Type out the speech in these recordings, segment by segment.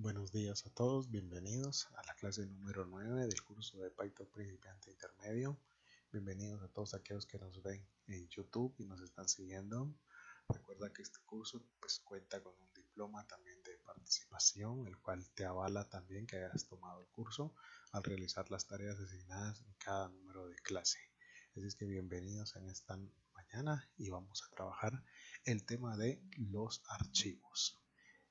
Buenos días a todos, bienvenidos a la clase número 9 del curso de Python principiante intermedio. Bienvenidos a todos aquellos que nos ven en YouTube y nos están siguiendo. Recuerda que este curso cuenta con un diploma también de participación, el cual te avala también que hayas tomado el curso al realizar las tareas asignadas en cada número de clase. Así es que bienvenidos en esta mañana y vamos a trabajar el tema de los archivos.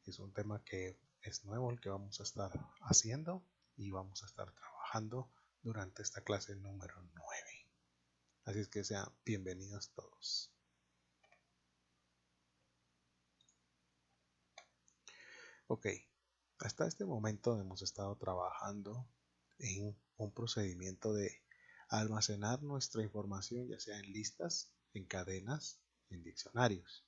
Es un tema que es nuevo el que vamos a estar haciendo y vamos a estar trabajando durante esta clase número 9. Así es que sean bienvenidos todos. Ok, hasta este momento hemos estado trabajando en un procedimiento de almacenar nuestra información, ya sea en listas, en cadenas, en diccionarios.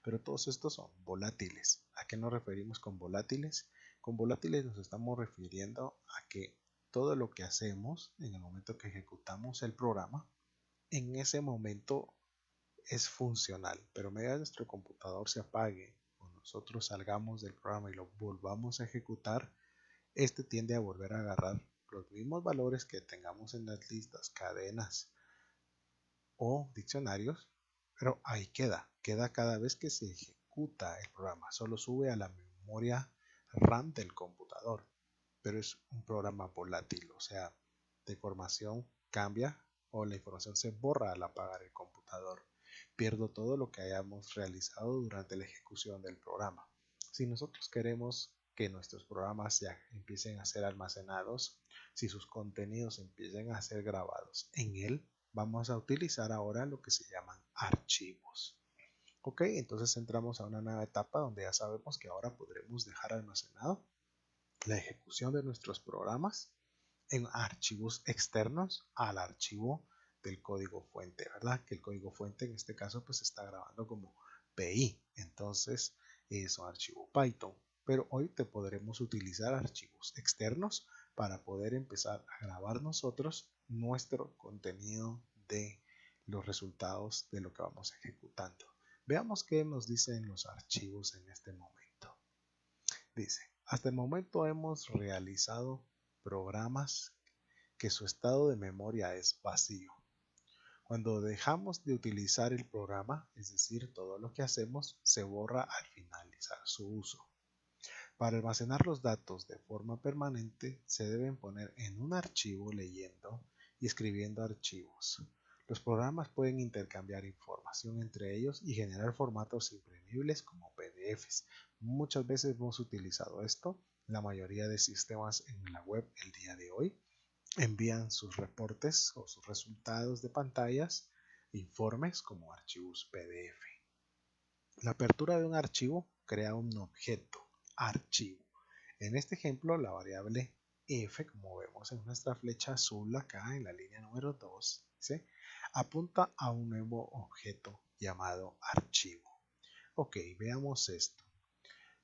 Pero todos estos son volátiles. ¿A qué nos referimos con volátiles? Con volátiles nos estamos refiriendo a que todo lo que hacemos en el momento que ejecutamos el programa, en ese momento es funcional, pero a medida que nuestro computador se apague o nosotros salgamos del programa y lo volvamos a ejecutar, este tiende a volver a agarrar los mismos valores que tengamos en las listas, cadenas o diccionarios, pero ahí queda cada vez que se ejecuta el programa, solo sube a la memoria RAM del computador, pero es un programa volátil, o sea, la información cambia o la información se borra al apagar el computador. Pierdo todo lo que hayamos realizado durante la ejecución del programa. Si nosotros queremos que nuestros programas ya empiecen a ser almacenados, si sus contenidos empiecen a ser grabados en él, vamos a utilizar ahora lo que se llaman archivos. Ok, entonces entramos a una nueva etapa donde ya sabemos que ahora podremos dejar almacenado la ejecución de nuestros programas en archivos externos al archivo del código fuente, ¿verdad? Que el código fuente en este caso pues está grabando como PI, entonces es un archivo Python. Pero hoy te podremos utilizar archivos externos para poder empezar a grabar nosotros nuestro contenido de los resultados de lo que vamos ejecutando. Veamos qué nos dicen los archivos en este momento. Dice, hasta el momento hemos realizado programas que su estado de memoria es vacío. Cuando dejamos de utilizar el programa, es decir, todo lo que hacemos se borra al finalizar su uso. Para almacenar los datos de forma permanente, se deben poner en un archivo leyendo y escribiendo archivos. Los programas pueden intercambiar información entre ellos y generar formatos imprimibles como PDFs. Muchas veces hemos utilizado esto. La mayoría de sistemas en la web el día de hoy envían sus reportes o sus resultados de pantallas, informes como archivos PDF. La apertura de un archivo crea un objeto, archivo. En este ejemplo, la variable f, como vemos en nuestra flecha azul acá en la línea número 2, ¿sí?, apunta a un nuevo objeto llamado archivo. Ok, veamos esto.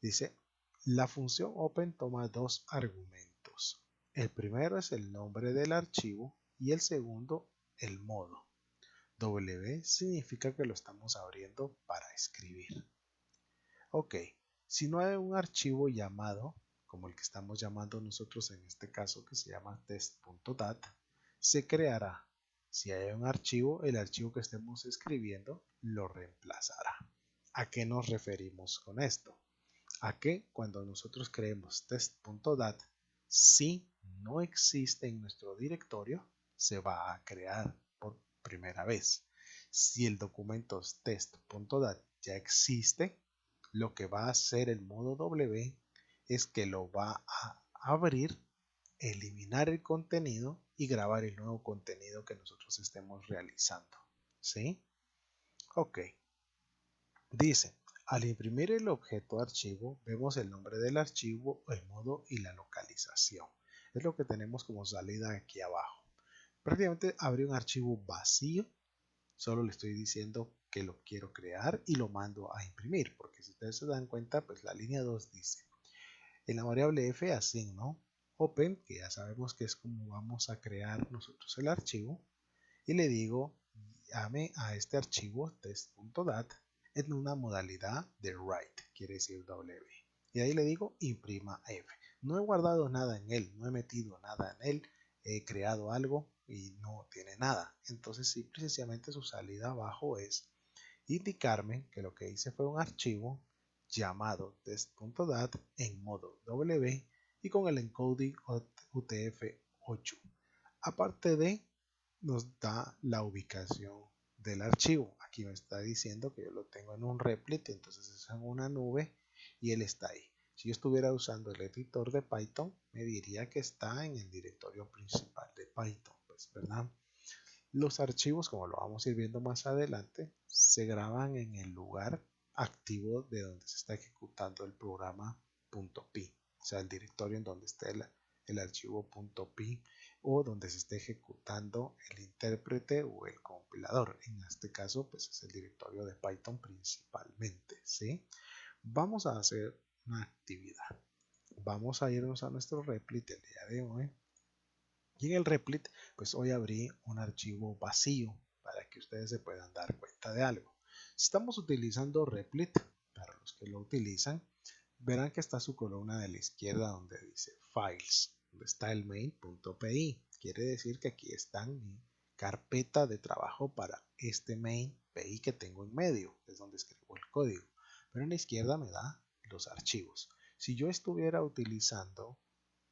Dice, la función open toma dos argumentos. El primero es el nombre del archivo y el segundo el modo. W significa que lo estamos abriendo para escribir. Ok, si no hay un archivo llamado, como el que estamos llamando nosotros en este caso, que se llama test.dat, se creará. Si hay un archivo, el archivo que estemos escribiendo lo reemplazará. ¿A qué nos referimos con esto? A que cuando nosotros creemos test.dat, si no existe en nuestro directorio, se va a crear por primera vez. Si el documento test.dat ya existe, lo que va a hacer el modo W es que lo va a abrir, eliminar el contenido y grabar el nuevo contenido que nosotros estemos realizando. ¿Sí? Ok. Dice, al imprimir el objeto archivo, vemos el nombre del archivo, el modo y la localización. Es lo que tenemos como salida aquí abajo. Prácticamente abrí un archivo vacío. Solo le estoy diciendo que lo quiero crear y lo mando a imprimir, porque si ustedes se dan cuenta, pues la línea 2 dice, en la variable f asigno open, que ya sabemos que es como vamos a crear nosotros el archivo, y le digo, llame a este archivo test.dat en una modalidad de write, quiere decir W. y ahí le digo imprima F. No he guardado nada en él, no he metido nada en él, he creado algo y no tiene nada. Entonces simple y sencillamente su salida abajo es indicarme que lo que hice fue un archivo llamado test.dat en modo W y con el encoding UTF-8. Aparte de, nos da la ubicación del archivo. Aquí me está diciendo que yo lo tengo en un replit, entonces es en una nube y él está ahí. Si yo estuviera usando el editor de Python, me diría que está en el directorio principal de Python, pues, ¿verdad? Los archivos, como lo vamos a ir viendo más adelante, se graban en el lugar activo de donde se está ejecutando el programa .py, o sea, el directorio en donde esté el archivo .py o donde se esté ejecutando el intérprete o el compilador. En este caso, pues es el directorio de Python principalmente, ¿sí? Vamos a hacer una actividad. Vamos a irnos a nuestro replit el día de hoy. Y en el replit, pues hoy abrí un archivo vacío para que ustedes se puedan dar cuenta de algo. Si estamos utilizando replit, para los que lo utilizan, verán que está su columna de la izquierda donde dice Files, donde está el main.py. Quiere decir que aquí está mi carpeta de trabajo para este main.py que tengo en medio, es donde escribo el código. Pero en la izquierda me da los archivos. Si yo estuviera utilizando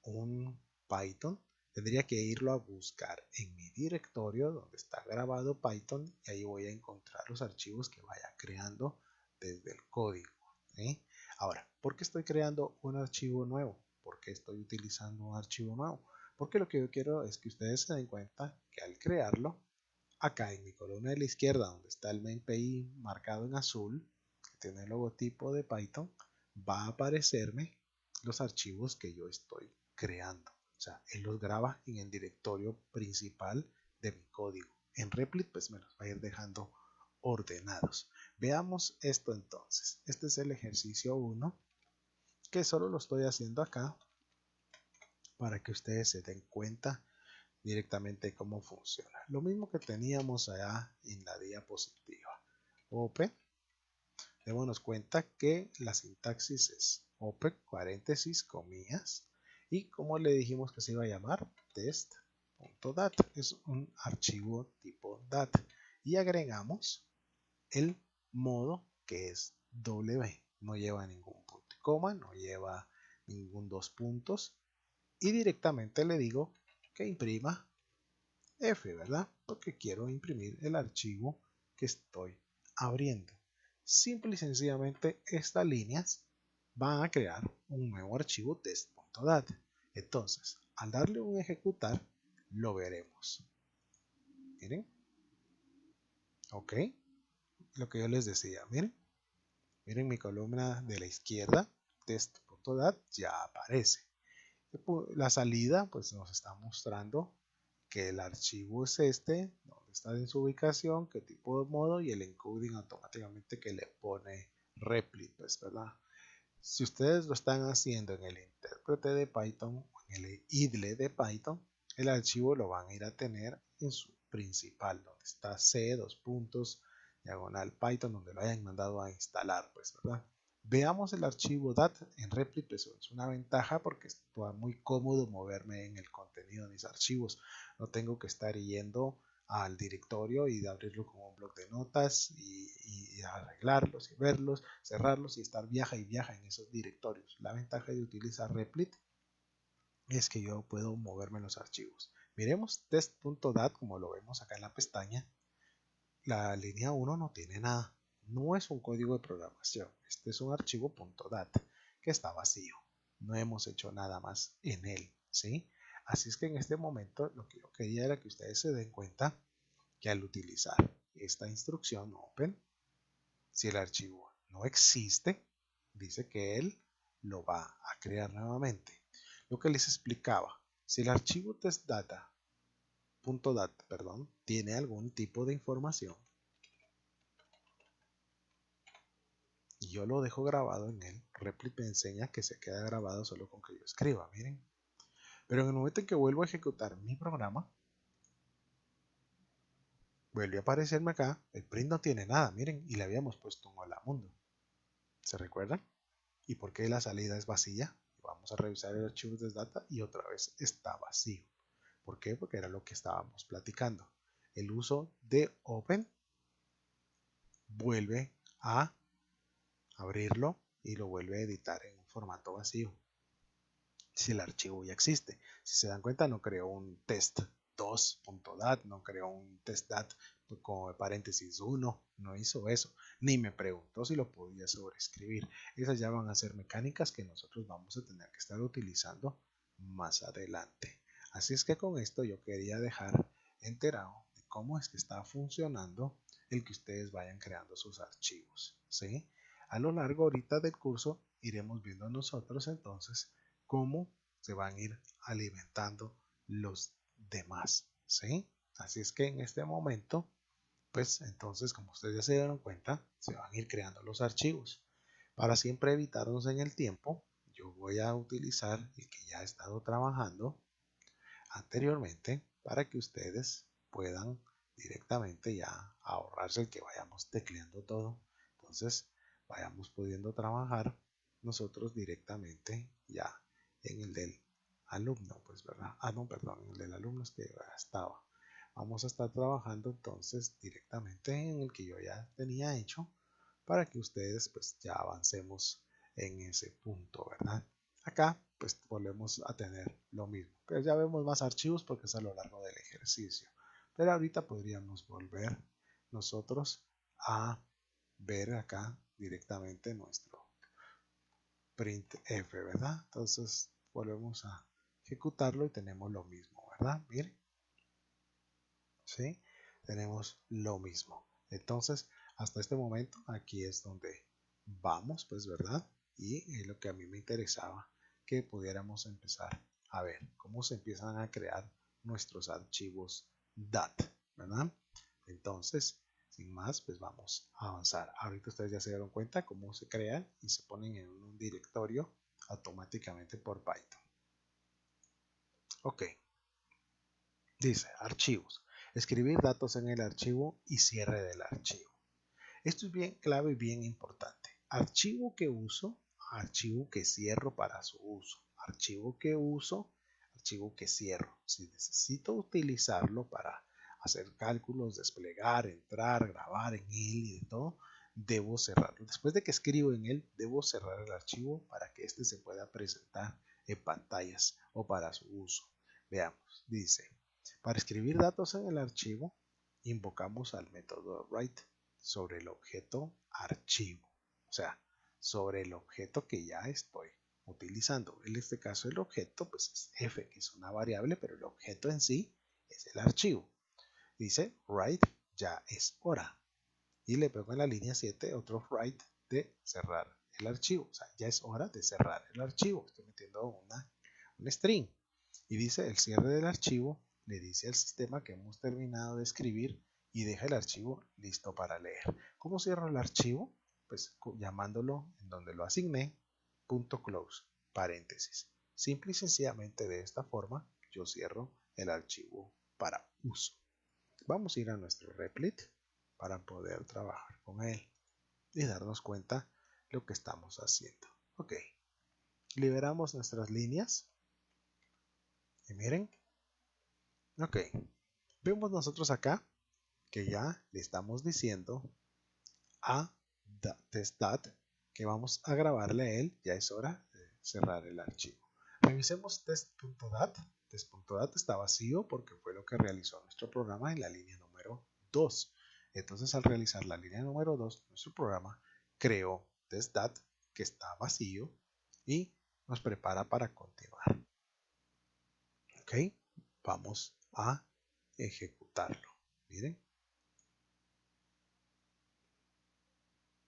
un Python, tendría que irlo a buscar en mi directorio donde está grabado Python y ahí voy a encontrar los archivos que vaya creando desde el código. ¿Sí? Ahora, ¿por qué estoy creando un archivo nuevo? ¿Por qué estoy utilizando un archivo nuevo? Porque lo que yo quiero es que ustedes se den cuenta que al crearlo, acá en mi columna de la izquierda donde está el main.py marcado en azul, que tiene el logotipo de Python, va a aparecerme los archivos que yo estoy creando. O sea, él los graba en el directorio principal de mi código. En Replit pues me los va a ir dejando ordenados. Veamos esto entonces. Este es el ejercicio 1 que solo lo estoy haciendo acá para que ustedes se den cuenta directamente cómo funciona. Lo mismo que teníamos allá en la diapositiva. Open. Démonos cuenta que la sintaxis es open, paréntesis, comillas, y como le dijimos que se iba a llamar test.dat, es un archivo tipo dat, y agregamos el modo que es W, no lleva ningún punto y coma, no lleva ningún dos puntos, y directamente le digo que imprima F, ¿verdad? Porque quiero imprimir el archivo que estoy abriendo. Simple y sencillamente estas líneas van a crear un nuevo archivo test.dat. Entonces, al darle un ejecutar, lo veremos. Miren, ok, lo que yo les decía, miren mi columna de la izquierda, test.dat ya aparece. La salida pues nos está mostrando que el archivo es este, donde está en su ubicación, qué tipo de modo y el encoding automáticamente que le pone replit, pues, ¿verdad? Si ustedes lo están haciendo en el intérprete de Python o en el idle de Python, el archivo lo van a ir a tener en su principal, donde está C, dos puntos, diagonal Python, donde lo hayan mandado a instalar, pues, ¿verdad? Veamos el archivo DAT en Replit, pues es una ventaja porque es muy cómodo moverme en el contenido de mis archivos. No tengo que estar yendo al directorio y de abrirlo como un bloc de notas y arreglarlos y verlos, cerrarlos y estar viaja y viaja en esos directorios. La ventaja de utilizar Replit es que yo puedo moverme en los archivos. Miremos test.dat como lo vemos acá en la pestaña. La línea 1 no tiene nada. No es un código de programación. Este es un archivo .dat que está vacío. No hemos hecho nada más en él, ¿sí? Así es que en este momento lo que yo quería era que ustedes se den cuenta que al utilizar esta instrucción open, si el archivo no existe, dice que él lo va a crear nuevamente. Lo que les explicaba, si el archivo testdata.dat, tiene algún tipo de información y yo lo dejo grabado en él, Replit me enseña que se queda grabado solo con que yo escriba, miren. Pero en el momento en que vuelvo a ejecutar mi programa, vuelve a aparecerme acá, el print no tiene nada, miren, y le habíamos puesto un hola mundo. ¿Se recuerdan? ¿Y por qué la salida es vacía? Vamos a revisar el archivo de data y otra vez está vacío. ¿Por qué? Porque era lo que estábamos platicando. El uso de open vuelve a abrirlo y lo vuelve a editar en un formato vacío. Si el archivo ya existe. Si se dan cuenta, no creó un test2.dat, no creó un testdat con paréntesis 1, no hizo eso, ni me preguntó si lo podía sobreescribir. Esas ya van a ser mecánicas que nosotros vamos a tener que estar utilizando más adelante. Así es que con esto yo quería dejar enterado de cómo es que está funcionando el que ustedes vayan creando sus archivos, ¿sí? A lo largo ahorita del curso iremos viendo nosotros entonces cómo se van a ir alimentando los demás, ¿sí? Así es que en este momento, pues entonces, como ustedes ya se dieron cuenta, se van a ir creando los archivos. Para siempre evitarnos en el tiempo, yo voy a utilizar el que ya he estado trabajando anteriormente para que ustedes puedan directamente ya ahorrarse el que vayamos tecleando todo. Entonces, vayamos pudiendo trabajar nosotros directamente ya en el del alumno, pues verdad. No, perdón, en el del alumno es que ya estaba. Vamos a estar trabajando entonces directamente en el que yo ya tenía hecho para que ustedes pues ya avancemos en ese punto, ¿verdad? Acá pues volvemos a tener lo mismo, pero ya vemos más archivos porque es a lo largo del ejercicio. Pero ahorita podríamos volver nosotros a ver acá directamente nuestro printf, ¿verdad? Entonces volvemos a ejecutarlo y tenemos lo mismo, ¿verdad? Miren, ¿sí? Tenemos lo mismo. Entonces, hasta este momento, aquí es donde vamos, pues, ¿verdad? Y es lo que a mí me interesaba, que pudiéramos empezar a ver cómo se empiezan a crear nuestros archivos DAT, ¿verdad? Entonces, sin más, pues vamos a avanzar. Ahorita ustedes ya se dieron cuenta cómo se crean y se ponen en un directorio automáticamente por Python. Ok, dice archivos. Escribir datos en el archivo y cierre del archivo. Esto es bien clave y bien importante. Archivo que uso, archivo que cierro para su uso. Archivo que uso, archivo que cierro. Si necesito utilizarlo para hacer cálculos, desplegar, entrar, grabar en él y de todo, debo cerrarlo. Después de que escribo en él, debo cerrar el archivo para que éste se pueda presentar en pantallas o para su uso. Veamos, dice, para escribir datos en el archivo, invocamos al método write sobre el objeto archivo, o sea, sobre el objeto que ya estoy utilizando. En este caso el objeto pues es f, que es una variable, pero el objeto en sí es el archivo. Dice write ya es hora y le pego en la línea 7 otro write de cerrar el archivo, o sea, ya es hora de cerrar el archivo. Estoy metiendo un string y dice el cierre del archivo, le dice al sistema que hemos terminado de escribir y deja el archivo listo para leer. ¿Cómo cierro el archivo? Pues llamándolo en donde lo asigné, .close, paréntesis. Simple y sencillamente de esta forma yo cierro el archivo para uso. Vamos a ir a nuestro Replit para poder trabajar con él y darnos cuenta lo que estamos haciendo. Ok, liberamos nuestras líneas y miren, ok, vemos nosotros acá que ya le estamos diciendo a testdat que vamos a grabarle a él, ya es hora de cerrar el archivo. Revisemos test.dat. Test.dat está vacío porque fue lo que realizó nuestro programa en la línea número 2. Entonces al realizar la línea número 2, nuestro programa creó testdat que está vacío y nos prepara para continuar. Ok, vamos a ejecutarlo. Miren,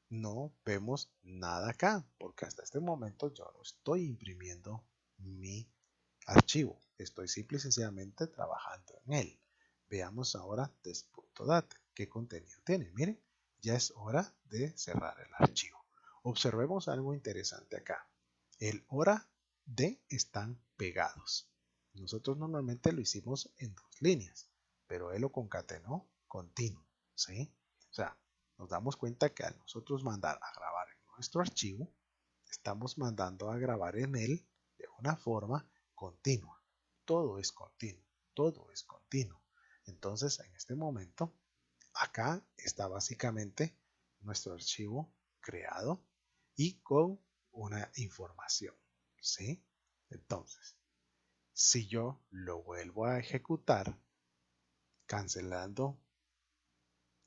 no vemos nada acá, porque hasta este momento yo no estoy imprimiendo mi archivo, estoy simple y sencillamente trabajando en él. Veamos ahora test.dat, qué contenido tiene. Miren, ya es hora de cerrar el archivo. Observemos algo interesante acá. El hora de están pegados. Nosotros normalmente lo hicimos en dos líneas, pero él lo concatenó continuo, ¿sí? O sea, nos damos cuenta que al nosotros mandar a grabar en nuestro archivo, estamos mandando a grabar en él de una forma continua. Todo es continuo, todo es continuo. Entonces, en este momento, acá está básicamente nuestro archivo creado y con una información, ¿sí? Entonces, si yo lo vuelvo a ejecutar, cancelando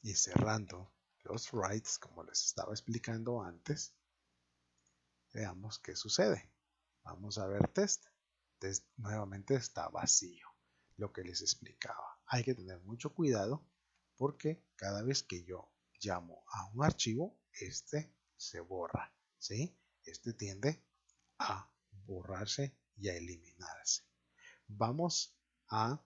y cerrando los writes, como les estaba explicando antes, veamos qué sucede. Vamos a ver test. Test nuevamente está vacío, lo que les explicaba. Hay que tener mucho cuidado porque cada vez que yo llamo a un archivo, este se borra, ¿sí? Este tiende a borrarse y a eliminarse. Vamos a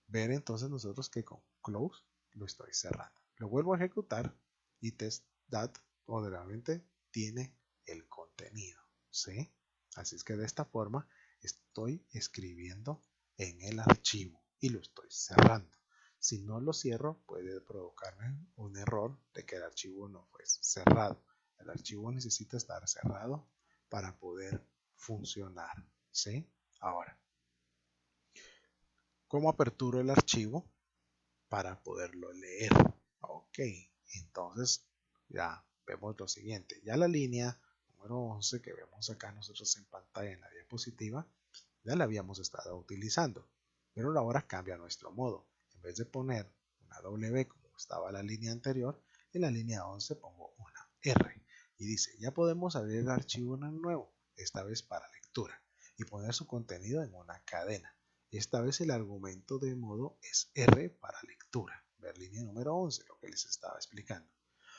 ver entonces nosotros que con close lo estoy cerrando. Lo vuelvo a ejecutar y test.dat moderadamente tiene el contenido, ¿sí? Así es que de esta forma estoy escribiendo en el archivo y lo estoy cerrando. Si no lo cierro puede provocarme un error de que el archivo no fue cerrado. El archivo necesita estar cerrado para poder funcionar, ¿sí? Ahora, ¿cómo aperturo el archivo para poderlo leer? Ok, entonces ya vemos lo siguiente. Ya la línea número 11 que vemos acá nosotros en pantalla en la diapositiva, ya la habíamos estado utilizando, pero ahora cambia nuestro modo. En vez de poner una W como estaba la línea anterior, en la línea 11 pongo una R y dice, ya podemos abrir el archivo nuevo, esta vez para lectura, y poner su contenido en una cadena. Esta vez el argumento de modo es R para lectura, ver línea número 11, lo que les estaba explicando.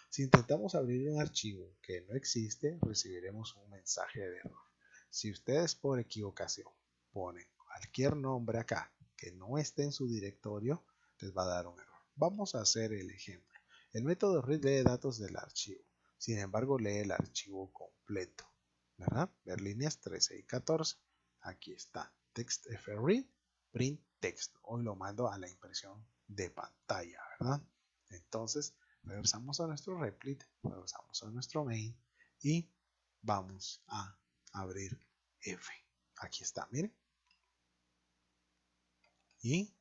Si intentamos abrir un archivo que no existe, recibiremos un mensaje de error. Si ustedes por equivocación ponen cualquier nombre acá que no esté en su directorio, les va a dar un error. Vamos a hacer el ejemplo. El método read lee datos del archivo, sin embargo lee el archivo completo, ¿verdad? Ver líneas 13 y 14. Aquí está, TextFread, print text. Hoy lo mando a la impresión de pantalla, ¿verdad? Entonces, regresamos a nuestro replit, regresamos a nuestro main y vamos a abrir F. Aquí está, miren. Y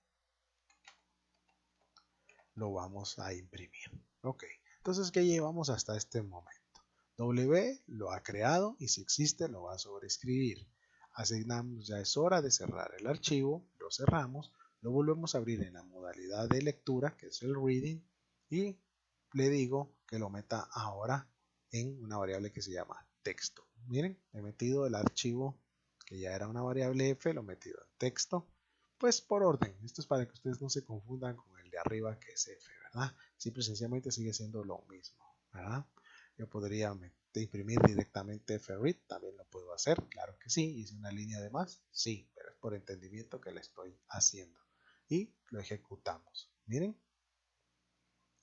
lo vamos a imprimir. Ok, entonces, ¿qué llevamos hasta este momento? W lo ha creado y si existe lo va a sobreescribir. Asignamos, ya es hora de cerrar el archivo, lo cerramos, lo volvemos a abrir en la modalidad de lectura, que es el reading, y le digo que lo meta ahora en una variable que se llama texto. Miren, he metido el archivo que ya era una variable f, lo he metido en texto, pues por orden. Esto es para que ustedes no se confundan con el de arriba que es f, ¿verdad? Simple y sencillamente sigue siendo lo mismo, ¿verdad? Yo podría imprimir directamente Ferrit, también lo puedo hacer, claro que sí. Hice una línea de más, sí, pero es por entendimiento que la estoy haciendo. Y lo ejecutamos. Miren,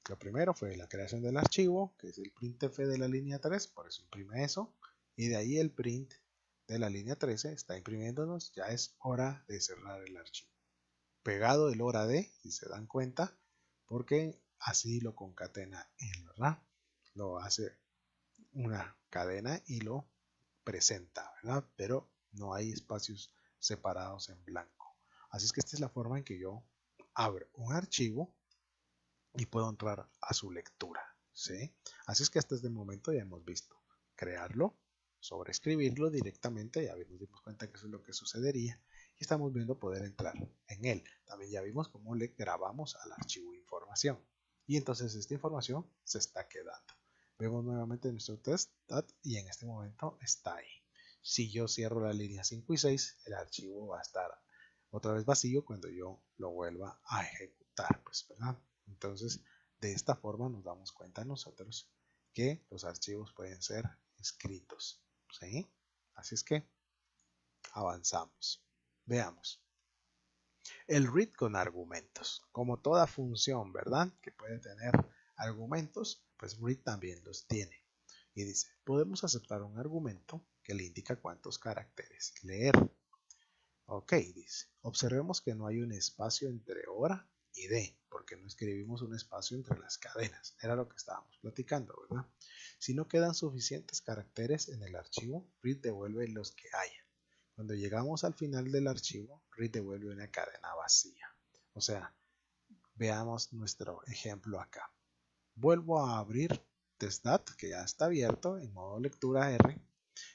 lo primero fue la creación del archivo, que es el printf de la línea 3, por eso imprime eso. Y de ahí el print de la línea 13 está imprimiéndonos, ya es hora de cerrar el archivo. Pegado el hora de, si se dan cuenta, porque así lo concatena él, ¿verdad? Lo hace una cadena y lo presenta, ¿verdad? Pero no hay espacios separados en blanco. Así es que esta es la forma en que yo abro un archivo y puedo entrar a su lectura, ¿sí? Así es que hasta este momento ya hemos visto crearlo, sobreescribirlo directamente, ya nos dimos cuenta que eso es lo que sucedería y estamos viendo poder entrar en él. También ya vimos cómo le grabamos al archivo información y entonces esta información se está quedando. Vemos nuevamente nuestro test y en este momento está ahí. Si yo cierro la línea 5 y 6, el archivo va a estar otra vez vacío cuando yo lo vuelva a ejecutar, pues, ¿verdad? Entonces, de esta forma nos damos cuenta nosotros que los archivos pueden ser escritos, ¿sí? Así es que avanzamos. Veamos. El read con argumentos. Como toda función, ¿verdad? Que puede tener argumentos, pues read también los tiene. Y dice, podemos aceptar un argumento que le indica cuántos caracteres leer. Ok, dice, observemos que no hay un espacio entre hora y D, porque no escribimos un espacio entre las cadenas. Era lo que estábamos platicando, ¿verdad? Si no quedan suficientes caracteres en el archivo, read devuelve los que haya. Cuando llegamos al final del archivo, read devuelve una cadena vacía. O sea, veamos nuestro ejemplo acá. Vuelvo a abrir testdat, que ya está abierto en modo lectura R,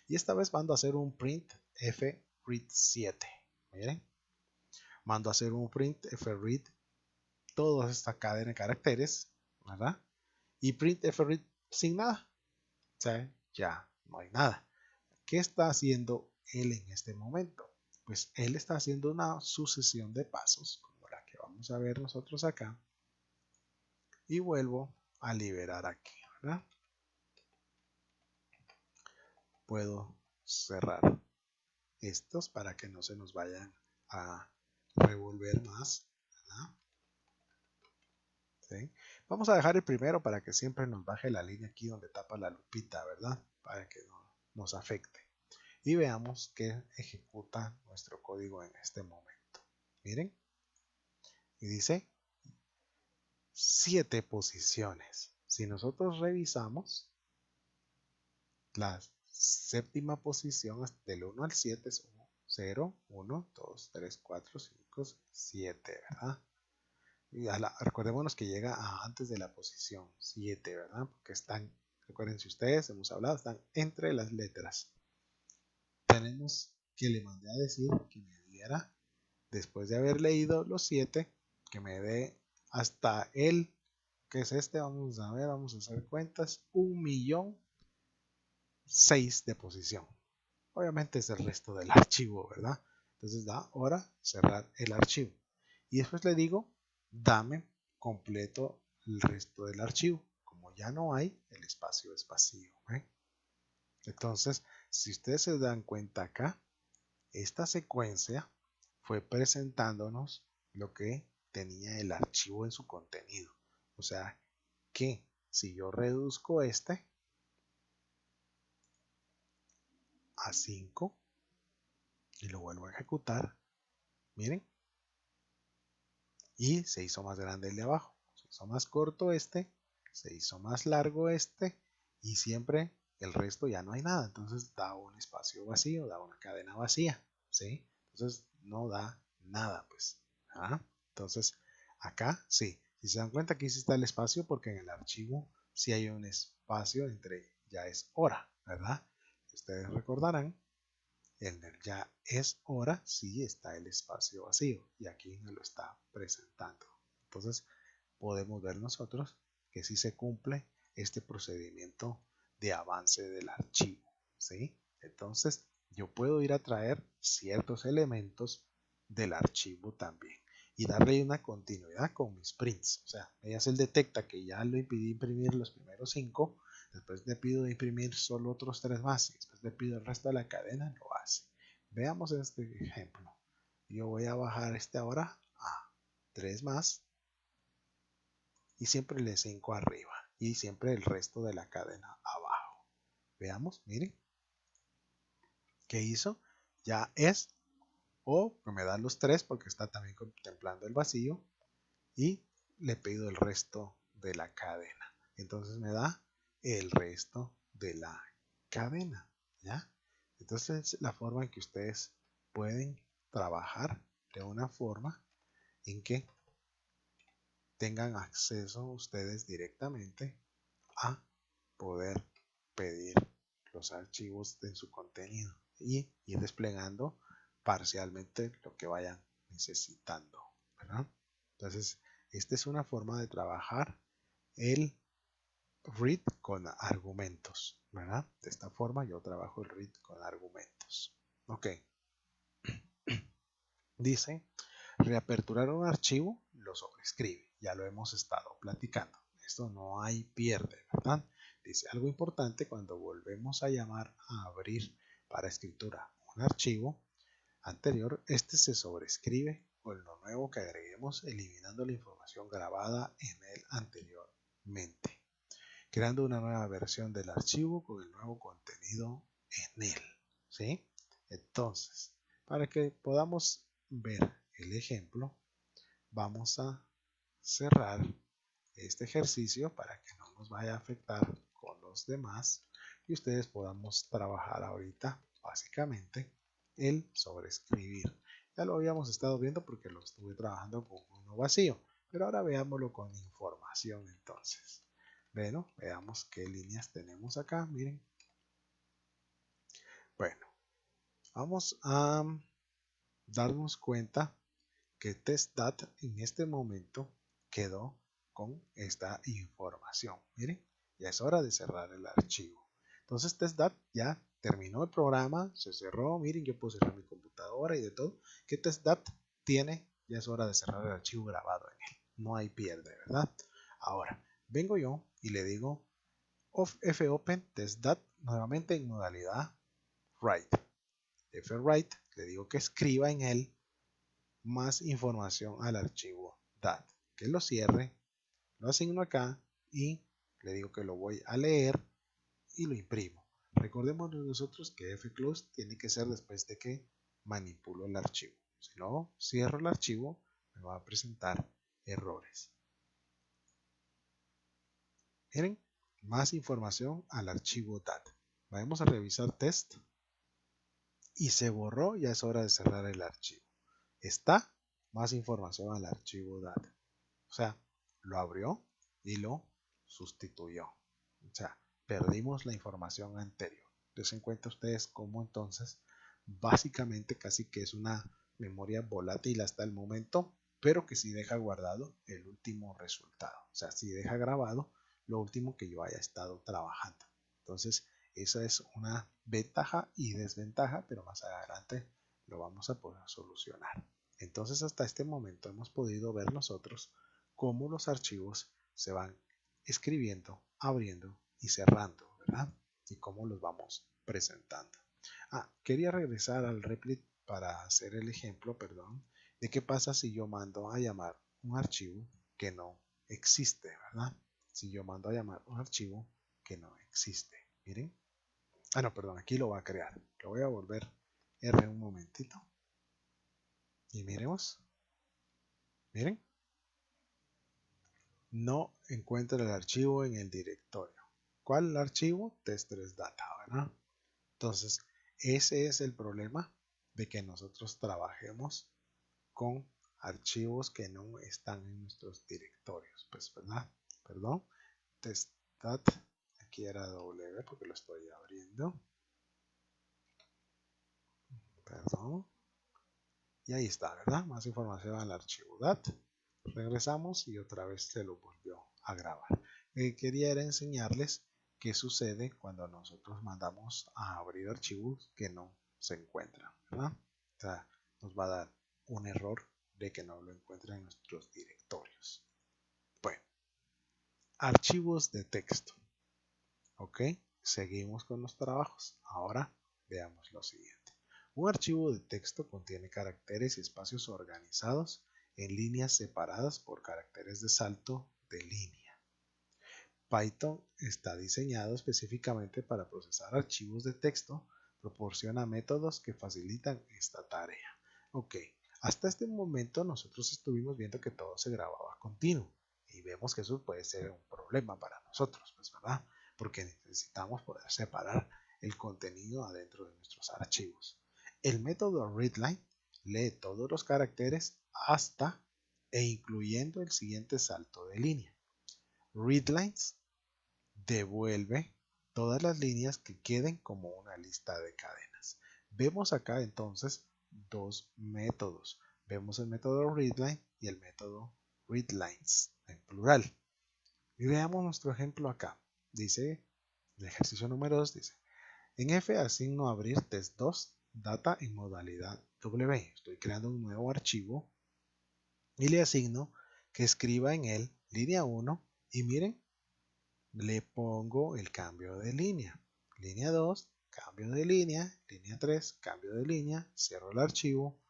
y esta vez mando a hacer un print f read 7. Miren, mando a hacer un print f read toda esta cadena de caracteres, ¿verdad? Y print f read sin nada. O sea, ya no hay nada. ¿Qué está haciendo él en este momento? Pues él está haciendo una sucesión de pasos, como la que vamos a ver nosotros acá, y vuelvo a liberar aquí, ¿verdad? Puedo cerrar estos para que no se nos vayan a revolver más, ¿verdad? ¿Sí? Vamos a dejar el primero para que siempre nos baje la línea aquí donde tapa la lupita, ¿verdad? Para que no nos afecte. Y veamos qué ejecuta nuestro código en este momento. Miren, y dice 7 posiciones. Si nosotros revisamos, la séptima posición del 1 al 7 es 0, 1, 2, 3, 4, 5, 7, ¿verdad? Y recordémonos que llega antes de la posición 7, ¿verdad? Porque están, recuérdense ustedes, hemos hablado, están entre las letras. Tenemos que le mandé a decir que me diera, después de haber leído los 7, que me dé hasta el, que es este, vamos a ver, vamos a hacer cuentas, 1.000.006 de posición. Obviamente es el resto del archivo, ¿verdad? Entonces da ahora cerrar el archivo. Y después le digo, dame completo el resto del archivo. Como ya no hay, el espacio es vacío. Entonces, si ustedes se dan cuenta acá, esta secuencia fue presentándonos lo que tenía el archivo en su contenido. O sea, que si yo reduzco este a 5 y lo vuelvo a ejecutar, miren, y se hizo más grande el de abajo, se hizo más corto este, se hizo más largo este, y siempre el resto ya no hay nada, entonces da un espacio vacío, da una cadena vacía, ¿sí? Entonces no da nada, pues. ¿Ah? Entonces acá sí, si se dan cuenta aquí sí está el espacio porque en el archivo sí hay un espacio entre ya es hora, ¿verdad? Ustedes recordarán, en el ya es hora, sí está el espacio vacío y aquí me lo está presentando. Entonces podemos ver nosotros que sí se cumple este procedimiento de avance del archivo, ¿sí? Entonces yo puedo ir a traer ciertos elementos del archivo también y darle una continuidad con mis prints. O sea, ella se detecta que ya lo impedí imprimir los primeros 5, después le pido de imprimir solo otros 3 más y después le pido el resto de la cadena, lo hace. Veamos este ejemplo. Yo voy a bajar este ahora a 3 más y siempre le 5 arriba y siempre el resto de la cadena abajo. Veamos, miren, ¿qué hizo? Ya es, o me da los 3 porque está también contemplando el vacío y le pido el resto de la cadena. Entonces me da el resto de la cadena, ¿ya? Entonces la forma en que ustedes pueden trabajar de una forma en que tengan acceso ustedes directamente a poder pedir los archivos en su contenido y ir desplegando parcialmente lo que vayan necesitando, ¿verdad? Entonces, esta es una forma de trabajar el read con argumentos, ¿verdad? De esta forma yo trabajo el read con argumentos. Ok. Dice, reaperturar un archivo lo sobrescribe. Ya lo hemos estado platicando. Esto no hay pierde, ¿verdad? Dice algo importante cuando volvemos a llamar a abrir para escritura un archivo anterior, este se sobrescribe con lo nuevo que agreguemos, eliminando la información grabada en él anteriormente, creando una nueva versión del archivo con el nuevo contenido en él. ¿Sí? Entonces, para que podamos ver el ejemplo, vamos a cerrar este ejercicio para que no nos vaya a afectar con los demás y ustedes podamos trabajar ahorita básicamente el sobreescribir. Ya lo habíamos estado viendo porque lo estuve trabajando con uno vacío, pero ahora veámoslo con información entonces. Bueno, veamos qué líneas tenemos acá, miren. Bueno, vamos a darnos cuenta que testdat en este momento quedó con esta información. Miren, ya es hora de cerrar el archivo. Entonces testdat ya terminó el programa, se cerró. Miren, yo puedo cerrar mi computadora y de todo. ¿Qué testdat tiene? Ya es hora de cerrar el archivo grabado en él. No hay pierde, ¿verdad? Ahora, vengo yo y le digo fopen testdat nuevamente en modalidad write. Fwrite, le digo que escriba en él más información al archivo DAT, que lo cierre, lo asigno acá y le digo que lo voy a leer y lo imprimo. Recordemos nosotros que fclose tiene que ser después de que manipulo el archivo. Si no cierro el archivo, me va a presentar errores. Miren, más información al archivo DAT. Vamos a revisar test y se borró, ya es hora de cerrar el archivo. Está más información al archivo DAT. O sea, lo abrió y lo sustituyó. O sea, perdimos la información anterior. Entonces, en cuenta ustedes cómo entonces, básicamente casi que es una memoria volátil hasta el momento, pero que sí deja guardado el último resultado. O sea, sí deja grabado lo último que yo haya estado trabajando. Entonces, esa es una ventaja y desventaja, pero más adelante lo vamos a poder solucionar. Entonces, hasta este momento hemos podido ver nosotros cómo los archivos se van escribiendo, abriendo y cerrando, ¿verdad? Y cómo los vamos presentando. Quería regresar al Replit para hacer el ejemplo, perdón, de qué pasa si yo mando a llamar un archivo que no existe, ¿verdad? Si yo mando a llamar un archivo que no existe. Miren. No, perdón, aquí lo va a crear. Lo voy a volver R un momentito. Y miremos. Miren. No encuentra el archivo en el directorio. ¿Cuál archivo? Test3data, ¿verdad? Entonces, ese es el problema de que nosotros trabajemos con archivos que no están en nuestros directorios. Pues, ¿verdad? Perdón. Test.dat. Aquí era W porque lo estoy abriendo. Perdón. Y ahí está, ¿verdad? Más información al archivo DAT. Regresamos y otra vez se lo volvió a grabar. Quería era enseñarles qué sucede cuando nosotros mandamos a abrir archivos que no se encuentran, ¿verdad? O sea, nos va a dar un error de que no lo encuentra en nuestros directorios. Bueno, archivos de texto. Ok, seguimos con los trabajos. Ahora veamos lo siguiente. Un archivo de texto contiene caracteres y espacios organizados en líneas separadas por caracteres de salto de línea. Python está diseñado específicamente para procesar archivos de texto, proporciona métodos que facilitan esta tarea. Ok, hasta este momento nosotros estuvimos viendo que todo se grababa continuo y vemos que eso puede ser un problema para nosotros, pues, ¿verdad? Porque necesitamos poder separar el contenido adentro de nuestros archivos. El método readline lee todos los caracteres hasta e incluyendo el siguiente salto de línea. Readlines devuelve todas las líneas que queden como una lista de cadenas. Vemos acá entonces dos métodos. Vemos el método readline y el método readlines en plural. Y veamos nuestro ejemplo acá. Dice, el ejercicio número 2 dice, en F asigno abrir test2 data en modalidad W. Estoy creando un nuevo archivo y le asigno que escriba en él línea 1 y miren, le pongo el cambio de línea. Línea 2, cambio de línea. Línea 3, cambio de línea. Cierro el archivo.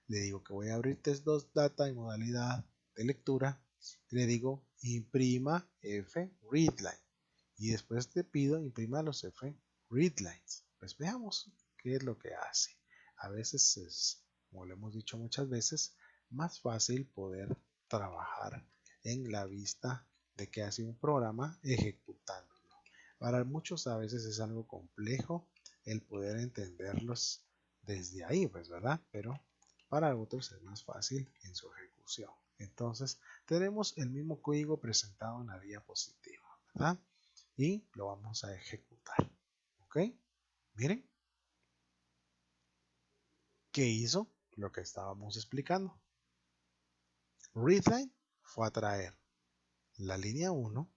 Le digo que voy a abrir test2 data en modalidad de lectura. Le digo imprima F readline. Y después te pido imprima los F readlines. Pues veamos qué es lo que hace. A veces es, como lo hemos dicho muchas veces, más fácil poder trabajar en la vista de que hace un programa ejecutándolo. Para muchos a veces es algo complejo el poder entenderlos desde ahí, pues, ¿verdad? Pero para otros es más fácil en su ejecución. Entonces, tenemos el mismo código presentado en la diapositiva, ¿verdad? Y lo vamos a ejecutar. ¿Ok? Miren. ¿Qué hizo? Lo que estábamos explicando. Readline fue a traer la línea 1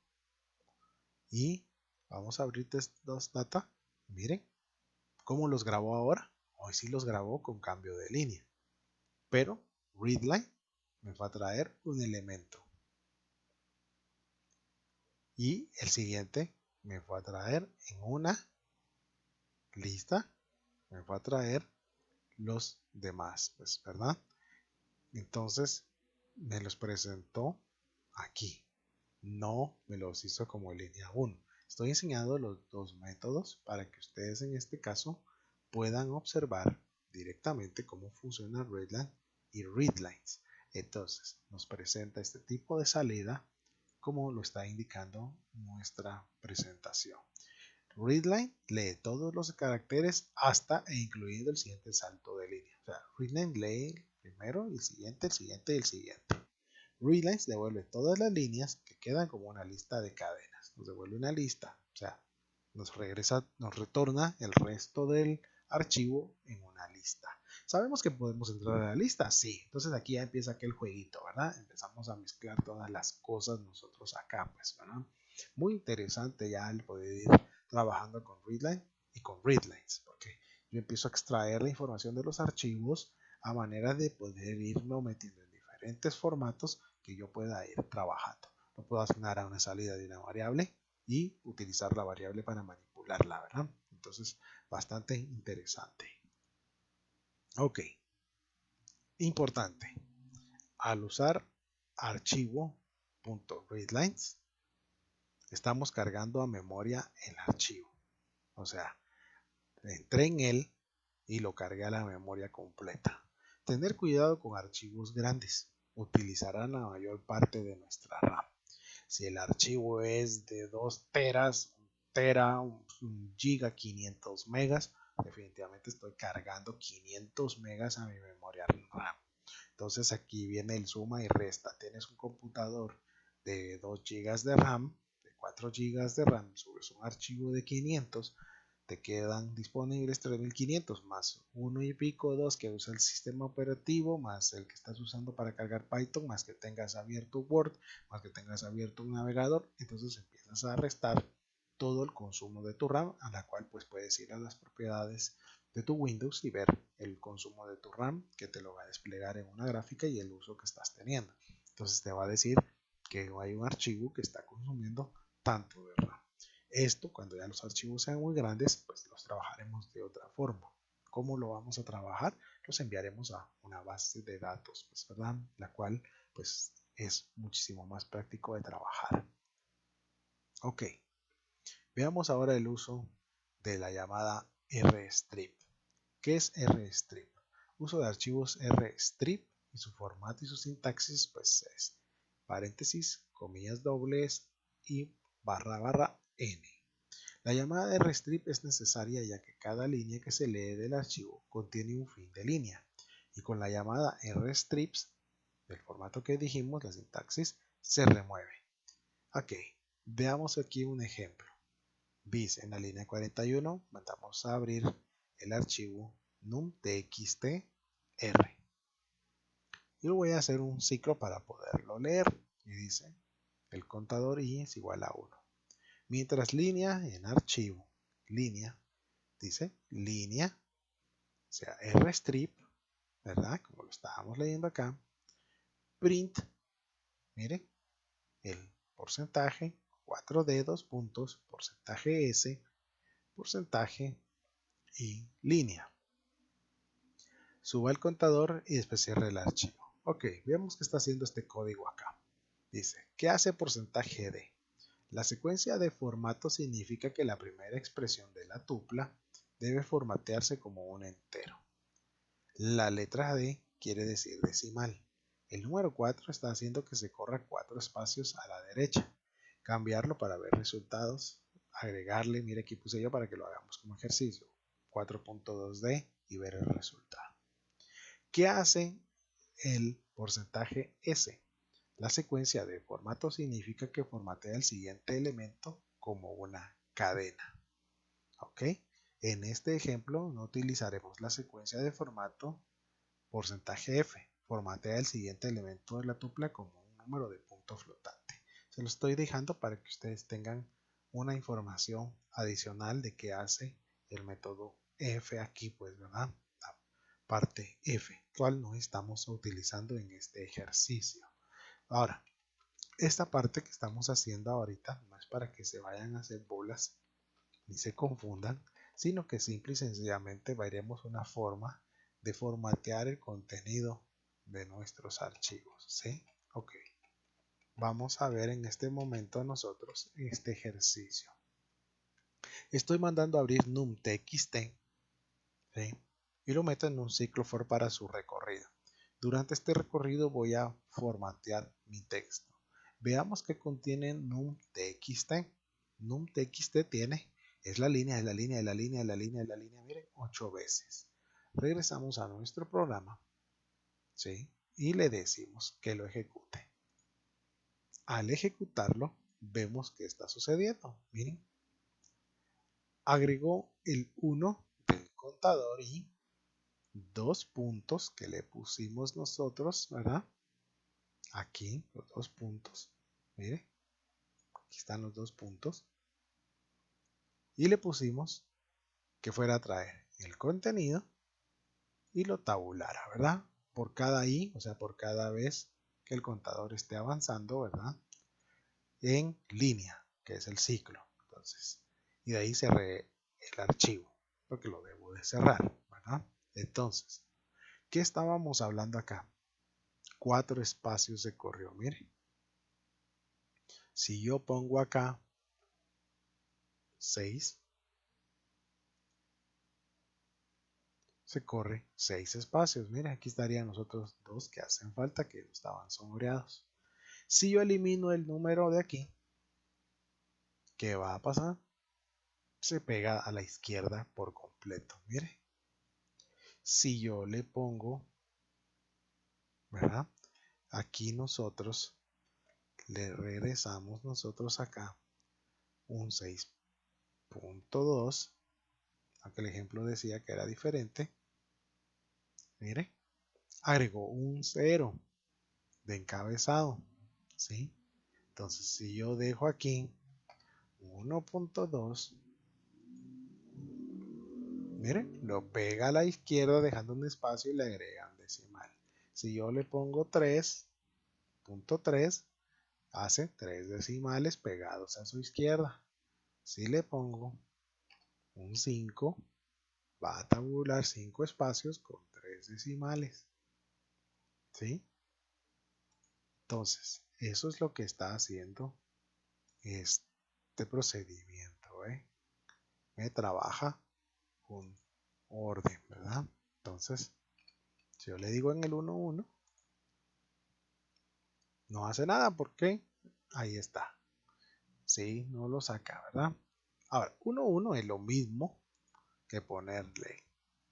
y vamos a abrir dos data. Miren cómo los grabó ahora. Hoy sí los grabó con cambio de línea. Pero readline me va a traer un elemento. Y el siguiente me va a traer en una lista, me va a traer los demás, pues, ¿verdad? Entonces me los presentó aquí. No me los hizo como línea 1. Estoy enseñando los dos métodos para que ustedes en este caso puedan observar directamente cómo funciona readline y readlines. Entonces nos presenta este tipo de salida como lo está indicando nuestra presentación. Readline lee todos los caracteres hasta e incluyendo el siguiente salto de línea. O sea, readline lee el primero, el siguiente, el siguiente y el siguiente. Readlines devuelve todas las líneas que quedan como una lista de cadenas. Nos devuelve una lista, o sea, nos retorna el resto del archivo en una lista. ¿Sabemos que podemos entrar a la lista? Sí. Entonces aquí ya empieza aquel jueguito, ¿verdad? Empezamos a mezclar todas las cosas nosotros acá, pues, ¿verdad? Muy interesante ya el poder ir trabajando con Readline y con Readlines, porque yo empiezo a extraer la información de los archivos a manera de poder irlo metiendo en diferentes formatos que yo pueda ir trabajando. Lo puedo asignar a una salida de una variable y utilizar la variable para manipularla, ¿verdad? Entonces, bastante interesante. Ok, importante. Al usar archivo.readlines, estamos cargando a memoria el archivo. O sea, entré en él y lo cargué a la memoria completa. Tener cuidado con archivos grandes. Utilizarán la mayor parte de nuestra RAM. Si el archivo es de 2 teras, 1 tera, 1 giga, 500 megas, definitivamente estoy cargando 500 megas a mi memoria RAM. Entonces aquí viene el suma y resta. Tienes un computador de 2 gigas de RAM, de 4 gigas de RAM, subes un archivo de 500, te quedan disponibles 3500 más uno y pico, 2 que usa el sistema operativo, más el que estás usando para cargar Python, más que tengas abierto Word, más que tengas abierto un navegador. Entonces empiezas a restar todo el consumo de tu RAM, a la cual pues puedes ir a las propiedades de tu Windows y ver el consumo de tu RAM, que te lo va a desplegar en una gráfica y el uso que estás teniendo. Entonces te va a decir que hay un archivo que está consumiendo tanto de RAM. Esto, cuando ya los archivos sean muy grandes, pues los trabajaremos de otra forma. ¿Cómo lo vamos a trabajar? Los enviaremos a una base de datos, pues, ¿verdad? La cual, pues, es muchísimo más práctico de trabajar. Ok, veamos ahora el uso de la llamada rstrip. ¿Qué es rstrip? Uso de archivos rstrip y su formato y su sintaxis, pues, es paréntesis, comillas dobles y barra n. La llamada rstrip es necesaria ya que cada línea que se lee del archivo contiene un fin de línea, y con la llamada rstrips, del formato que dijimos, la sintaxis, se remueve. Ok, veamos aquí un ejemplo. Bis en la línea 41, vamos a abrir el archivo num.txt r. Yo voy a hacer un ciclo para poderlo leer, y dice, el contador i es igual a 1. Mientras línea en archivo, línea, dice línea, o sea, rstrip, ¿verdad? Como lo estábamos leyendo acá, print, miren, el porcentaje, 4 dedos, puntos, porcentaje S, porcentaje y línea. Suba el contador y después cierre el archivo. Ok, veamos qué está haciendo este código acá. Dice, ¿qué hace porcentaje D? La secuencia de formato significa que la primera expresión de la tupla debe formatearse como un entero. La letra D quiere decir decimal. El número 4 está haciendo que se corra 4 espacios a la derecha. Cambiarlo para ver resultados. Agregarle, mire aquí puse yo para que lo hagamos como ejercicio. 4.2D y ver el resultado. ¿Qué hace el porcentaje S? La secuencia de formato significa que formatea el siguiente elemento como una cadena. ¿Ok? En este ejemplo no utilizaremos la secuencia de formato porcentaje F. Formatea el siguiente elemento de la tupla como un número de punto flotante. Se lo estoy dejando para que ustedes tengan una información adicional de qué hace el método F aquí, pues, ¿verdad? La parte F, cual no estamos utilizando en este ejercicio. Ahora, esta parte que estamos haciendo ahorita no es para que se vayan a hacer bolas ni se confundan, sino que simple y sencillamente veremos una forma de formatear el contenido de nuestros archivos, ¿sí? Ok. Vamos a ver en este momento nosotros este ejercicio. Estoy mandando a abrir num.txt, ¿sí? Y lo meto en un ciclo for para su recorrido. Durante este recorrido voy a formatear mi texto. Veamos qué contiene num.txt. Num.txt tiene, es la línea, es la línea, es la línea, es la línea, es la línea, miren, 8 veces. Regresamos a nuestro programa, ¿sí? Y le decimos que lo ejecute. Al ejecutarlo, vemos qué está sucediendo. Miren, agregó el 1 del contador y 2 puntos que le pusimos nosotros, ¿verdad? Aquí, los 2 puntos. Mire, aquí están los 2 puntos. Y le pusimos que fuera a traer el contenido y lo tabulara, ¿verdad? Por cada i, o sea, por cada vez que el contador esté avanzando, ¿verdad? En línea, que es el ciclo. Entonces, y de ahí cerré el archivo, porque lo debo de cerrar, ¿verdad? Entonces, ¿qué estábamos hablando acá? 4 espacios de correo, mire. Si yo pongo acá 6, se corre 6 espacios. Mire, aquí estarían los otros 2 que hacen falta, que estaban sombreados. Si yo elimino el número de aquí, ¿qué va a pasar? Se pega a la izquierda por completo. Mire, si yo le pongo, ¿verdad? Aquí nosotros le regresamos nosotros acá un 6.2, aunque el ejemplo decía que era diferente. Mire, agregó un 0 de encabezado, ¿sí? Entonces, si yo dejo aquí 1.2, mire, lo pega a la izquierda dejando un espacio y le agrega un decimal. Si yo le pongo 3.3, hace 3 decimales pegados a su izquierda. Si le pongo un 5, va a tabular 5 espacios con 3 decimales. ¿Sí? Entonces, eso es lo que está haciendo este procedimiento. Me trabaja con orden, ¿verdad? Entonces, si yo le digo en el 1.1, no hace nada porque ahí está. Sí, no lo saca, ¿verdad? Ahora, 1.1 es lo mismo que ponerle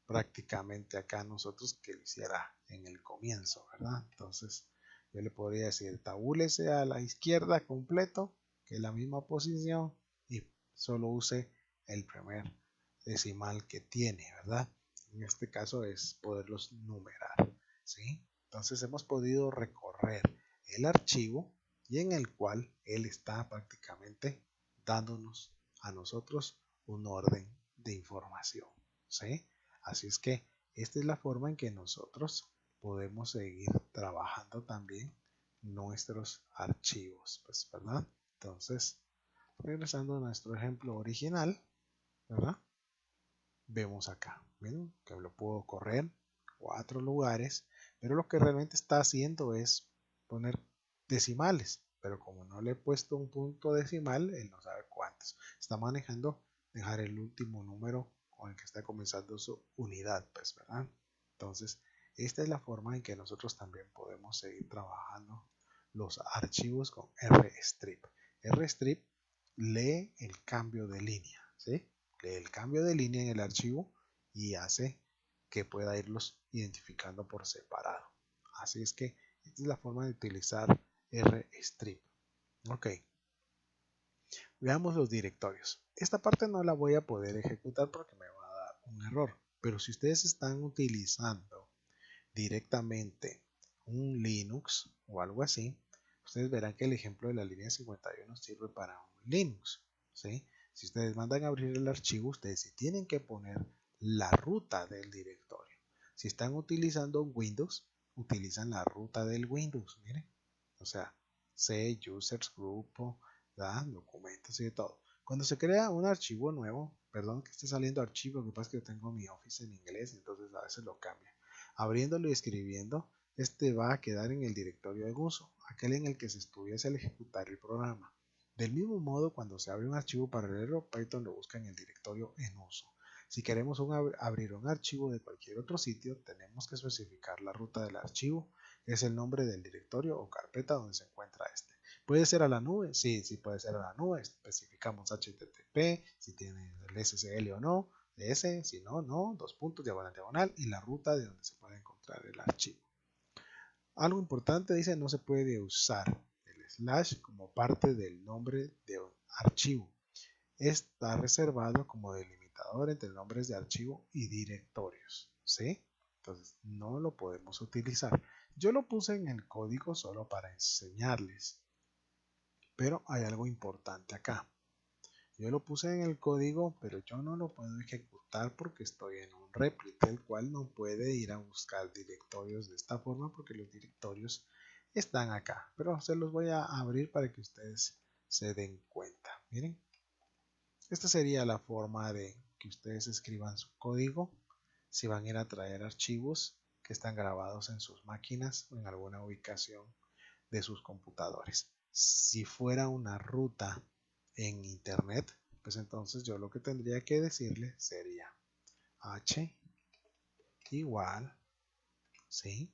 prácticamente acá nosotros que lo hiciera en el comienzo, ¿verdad? Entonces, yo le podría decir, tabúlese a la izquierda completo, que es la misma posición, y solo use el primer decimal que tiene, ¿verdad? En este caso es poderlos numerar, ¿sí? Entonces hemos podido recorrer el archivo y en el cual él está prácticamente dándonos a nosotros un orden de información, ¿sí? Así es que esta es la forma en que nosotros podemos seguir trabajando también nuestros archivos, pues, ¿verdad? Entonces, regresando a nuestro ejemplo original, ¿verdad? Vemos acá, ¿ven? Que lo puedo correr 4 lugares, pero lo que realmente está haciendo es poner decimales, pero como no le he puesto un punto decimal, él no sabe cuántos. Está manejando dejar el último número con el que está comenzando su unidad, pues, ¿verdad? Entonces, Esta es la forma en que nosotros también podemos seguir trabajando los archivos con rstrip. Rstrip lee el cambio de línea, ¿sí? Lee el cambio de línea en el archivo y hace que pueda irlos identificando por separado. Así es que esta es la forma de utilizar rstrip. Ok, veamos los directorios. Esta parte no la voy a poder ejecutar porque me va a dar un error, pero si ustedes están utilizando directamente un Linux o algo así, ustedes verán que el ejemplo de la línea 51 sirve para un Linux, ¿sí? Si ustedes mandan a abrir el archivo, ustedes sí tienen que poner la ruta del directorio. Si están utilizando un Windows, utilizan la ruta del Windows, miren. O sea, C, users, grupo, documentos y de todo. Cuando se crea un archivo nuevo, perdón que esté saliendo archivo, lo que pasa es que yo tengo mi Office en inglés, entonces a veces lo cambia. Abriéndolo y escribiendo, este va a quedar en el directorio de uso, aquel en el que se estuviese al ejecutar el programa. Del mismo modo, cuando se abre un archivo paralelo, Python lo busca en el directorio en uso. Si queremos abrir un archivo de cualquier otro sitio, tenemos que especificar la ruta del archivo, que es el nombre del directorio o carpeta donde se encuentra este. ¿Puede ser a la nube? Sí, sí puede ser a la nube. Especificamos HTTP, si tiene el SSL o no, S, si no, no, dos puntos, diagonal, diagonal, y la ruta de donde se puede encontrar el archivo. Algo importante dice, no se puede usar el slash como parte del nombre de un archivo. Está reservado como delimitador entre nombres de archivo y directorios, ¿sí? Entonces no lo podemos utilizar. Yo lo puse en el código solo para enseñarles, pero hay algo importante acá. Yo lo puse en el código, pero yo no lo puedo ejecutar porque estoy en un replica, el cual no puede ir a buscar directorios de esta forma porque los directorios están acá. Pero se los voy a abrir para que ustedes se den cuenta. Miren, esta sería la forma de que ustedes escriban su código si van a ir a traer archivos que están grabados en sus máquinas o en alguna ubicación de sus computadores. Si fuera una ruta en internet, pues entonces yo lo que tendría que decirle sería h igual, ¿sí?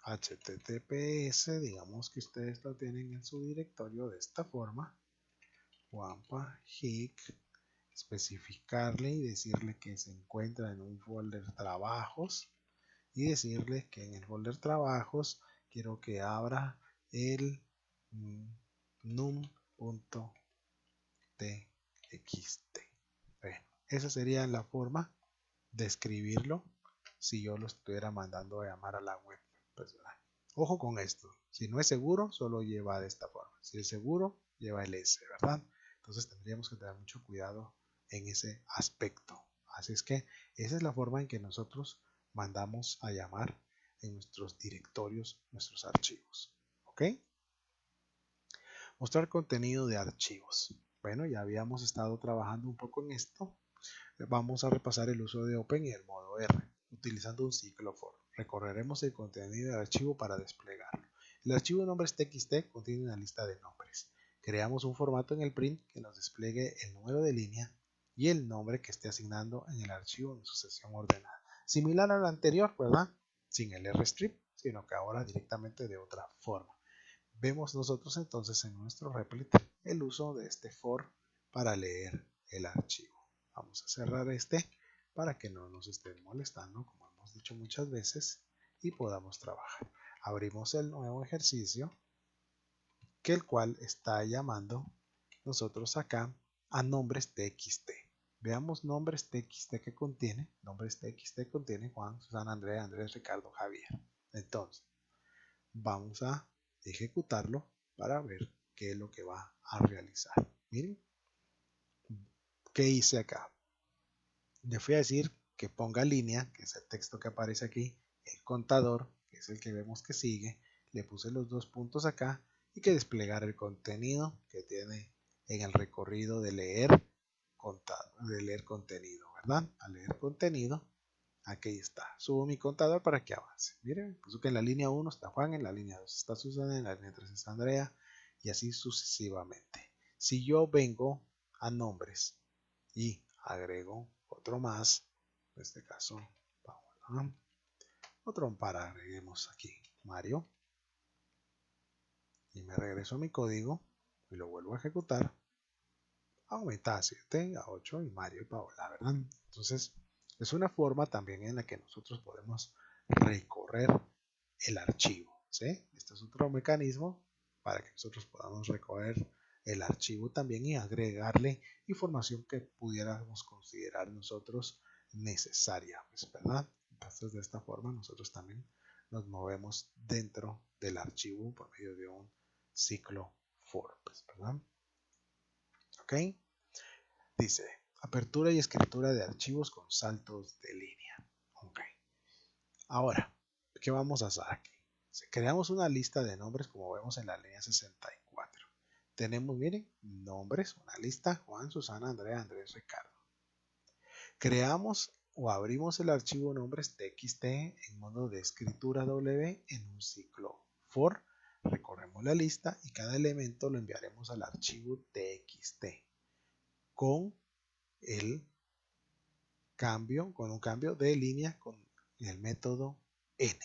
HTTPS, digamos que ustedes lo tienen en su directorio de esta forma, wampa hic, especificarle y decirle que se encuentra en un folder trabajos y decirle que en el folder trabajos quiero que abra el num.txt. Bueno, esa sería la forma de escribirlo si yo lo estuviera mandando a llamar a la web. Pues, ojo con esto, si no es seguro, solo lleva de esta forma. Si es seguro, lleva el S, ¿verdad? Entonces tendríamos que tener mucho cuidado en ese aspecto. Así es que esa es la forma en que nosotros mandamos a llamar en nuestros directorios, nuestros archivos. ¿Ok? Mostrar contenido de archivos. Bueno, ya habíamos estado trabajando un poco en esto. Vamos a repasar el uso de Open y el modo R, utilizando un ciclo for. Recorreremos el contenido del archivo para desplegarlo. El archivo de nombres txt contiene una lista de nombres. Creamos un formato en el print que nos despliegue el número de línea y el nombre que esté asignando en el archivo en sucesión ordenada. Similar al anterior, ¿verdad? Sin el rstrip, sino que ahora directamente de otra forma. Vemos nosotros entonces en nuestro replit el uso de este for para leer el archivo. Vamos a cerrar este para que no nos estén molestando, como hemos dicho muchas veces, y podamos trabajar. Abrimos el nuevo ejercicio, que el cual está llamando nosotros acá a nombres txt. Veamos nombres txt que contiene. Nombres txt contiene Juan, Susana, Andrea, Andrés, Ricardo, Javier. Entonces, vamos a ejecutarlo para ver qué es lo que va a realizar. Miren, ¿qué hice acá? Le fui a decir que ponga línea, que es el texto que aparece aquí, el contador, que es el que vemos que sigue, le puse los dos puntos acá y que desplegara el contenido que tiene en el recorrido de leer contenido, ¿verdad? Al leer contenido, aquí está. Subo mi contador para que avance. Miren, puso que en la línea 1 está Juan, en la línea 2 está Susana, en la línea 3 está Andrea y así sucesivamente. Si yo vengo a nombres y agrego otro más, en este caso, Paola, otro amparo, agreguemos aquí Mario y me regreso a mi código y lo vuelvo a ejecutar. Aumenta a 7, a 8 y Mario y Paola, ¿verdad? Entonces, es una forma también en la que nosotros podemos recorrer el archivo, ¿sí? Este es otro mecanismo para que nosotros podamos recorrer el archivo también y agregarle información que pudiéramos considerar nosotros necesaria, pues, ¿verdad? Entonces, de esta forma nosotros también nos movemos dentro del archivo por medio de un ciclo for, pues, ¿verdad? ¿Ok? Dice, apertura y escritura de archivos con saltos de línea. Ok. Ahora, ¿qué vamos a hacer aquí? Creamos una lista de nombres como vemos en la línea 64. Tenemos, miren, nombres, una lista, Juan, Susana, Andrea, Andrés, Ricardo. Creamos o abrimos el archivo nombres txt en modo de escritura W en un ciclo for. Recorremos la lista y cada elemento lo enviaremos al archivo txt con el con un cambio de línea con el método n.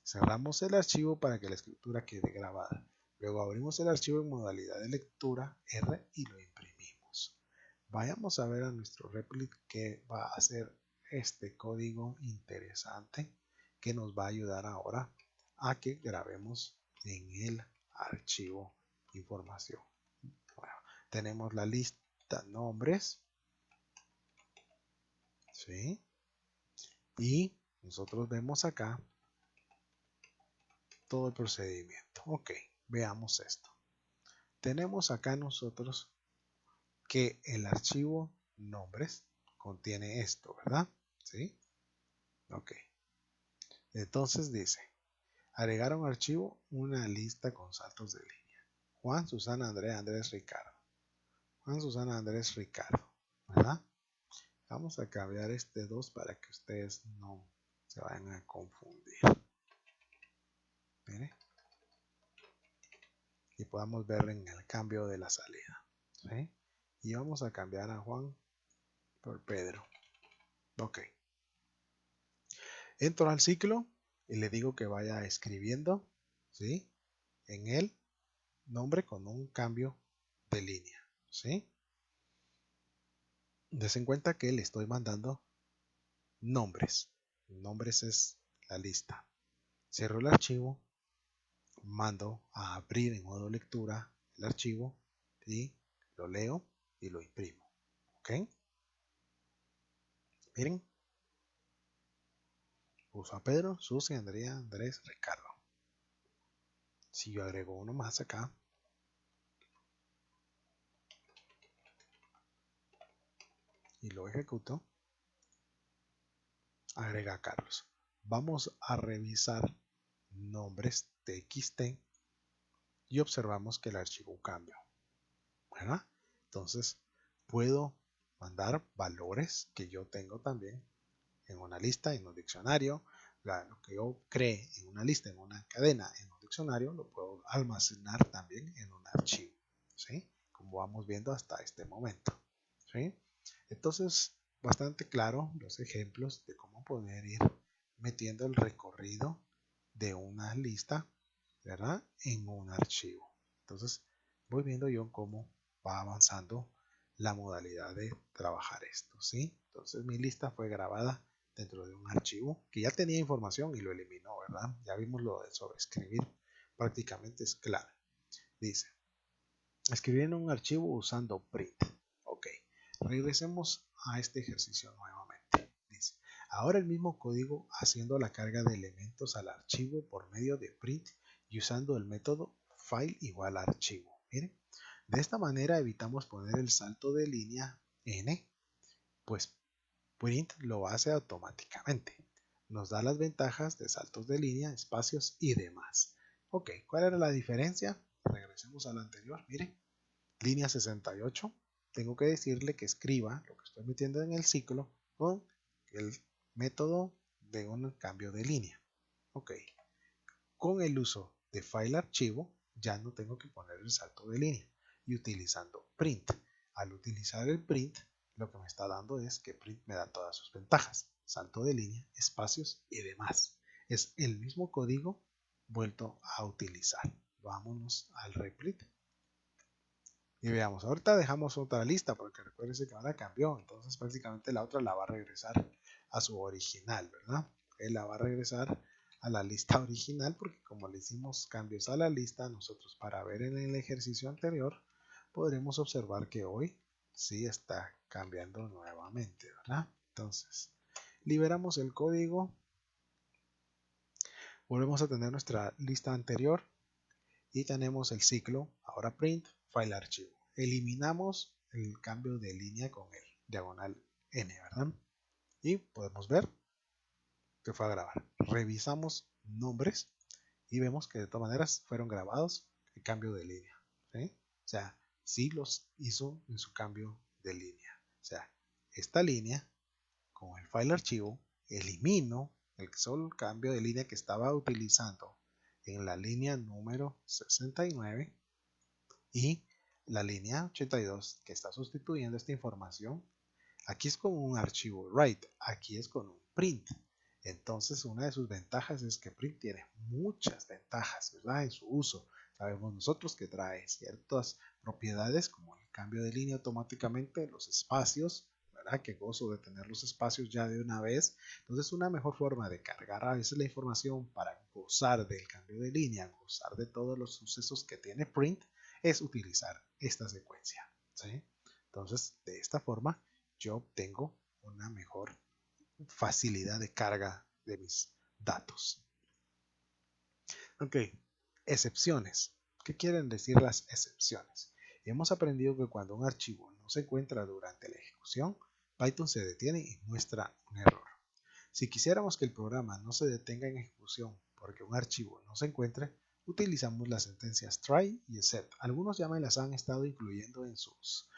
Cerramos el archivo para que la escritura quede grabada. Luego abrimos el archivo en modalidad de lectura R y lo imprimimos. Vayamos a ver a nuestro replit que va a hacer este código interesante que nos va a ayudar ahora a que grabemos en el archivo información. Bueno, tenemos la lista nombres, ¿sí? Y nosotros vemos acá todo el procedimiento. Ok, veamos esto. Tenemos acá nosotros que el archivo nombres contiene esto, ¿verdad? ¿Sí? Ok. Entonces dice, agregar a un archivo una lista con saltos de línea. Juan, Susana, Andrea, Andrés, Ricardo. Juan, Susana, Andrés, Ricardo. ¿Verdad? Vamos a cambiar este 2 para que ustedes no se vayan a confundir. Mire. Y podamos ver en el cambio de la salida, ¿sí? Y vamos a cambiar a Juan por Pedro. Ok. Entro al ciclo y le digo que vaya escribiendo, ¿sí? En el nombre con un cambio de línea, ¿sí? Des en cuenta que le estoy mandando nombres. Nombres es la lista. Cierro el archivo, mando a abrir en modo lectura el archivo y lo leo y lo imprimo. ¿Ok? Miren. Uso a Pedro, Susi, Andrea, Andrés, Ricardo. Si yo agrego uno más acá, y lo ejecuto, agrega a Carlos. Vamos a revisar nombres txt y observamos que el archivo cambia, ¿verdad? Entonces puedo mandar valores que yo tengo también en una lista, en un diccionario. Lo que yo cree en una lista, en una cadena, en un diccionario, lo puedo almacenar también en un archivo, ¿sí? Como vamos viendo hasta este momento, ¿sí? Entonces, bastante claro los ejemplos de cómo poder ir metiendo el recorrido de una lista, ¿verdad? En un archivo. Entonces, voy viendo yo cómo va avanzando la modalidad de trabajar esto, ¿sí? Entonces, mi lista fue grabada dentro de un archivo que ya tenía información y lo eliminó, ¿verdad? Ya vimos lo de sobreescribir, prácticamente es clave. Dice, escribir en un archivo usando print. Ok, regresemos a este ejercicio nuevamente. Dice, ahora el mismo código haciendo la carga de elementos al archivo por medio de print y usando el método file igual a archivo. Miren, de esta manera evitamos poner el salto de línea n, pues print lo hace automáticamente. Nos da las ventajas de saltos de línea, espacios y demás. Ok, ¿cuál era la diferencia? Regresemos a la anterior, miren. Línea 68, tengo que decirle que escriba lo que estoy metiendo en el ciclo con el método de un cambio de línea. Ok, con el uso de file archivo ya no tengo que poner el salto de línea y utilizando print. Al utilizar el print, lo que me está dando es que print me da todas sus ventajas, salto de línea, espacios y demás. Es el mismo código vuelto a utilizar. Vámonos al replit. Y veamos, ahorita dejamos otra lista porque recuérdense que ahora cambió, entonces prácticamente la otra la va a regresar a su original, ¿verdad? Él la va a regresar a la lista original porque como le hicimos cambios a la lista, nosotros para ver en el ejercicio anterior podremos observar que hoy sí está cambiando nuevamente, ¿verdad? Entonces, liberamos el código, volvemos a tener nuestra lista anterior y tenemos el ciclo, ahora print, file archivo. Eliminamos el cambio de línea con el diagonal n, ¿verdad? Y podemos ver que fue a grabar. Revisamos nombres y vemos que de todas maneras fueron grabados el cambio de línea, ¿sí? O sea, sí los hizo en su cambio de línea. O sea, esta línea con el file archivo elimino el solo cambio de línea que estaba utilizando en la línea número 69 y la línea 82 que está sustituyendo esta información. Aquí es con un archivo write, aquí es con un print. Entonces una de sus ventajas es que print tiene muchas ventajas, ¿verdad? En su uso. Sabemos nosotros que trae ciertas propiedades como el cambio de línea automáticamente, los espacios, ¿verdad? Que gozo de tener los espacios ya de una vez. Entonces una mejor forma de cargar a veces la información para gozar del cambio de línea, gozar de todos los sucesos que tiene print, es utilizar esta secuencia, ¿sí? Entonces de esta forma yo obtengo una mejor facilidad de carga de mis datos. Ok, excepciones. ¿Qué quieren decir las excepciones? Hemos aprendido que cuando un archivo no se encuentra durante la ejecución, Python se detiene y muestra un error. Si quisiéramos que el programa no se detenga en ejecución porque un archivo no se encuentre, utilizamos las sentencias try y except. Algunos ya me las han estado incluyendo en sus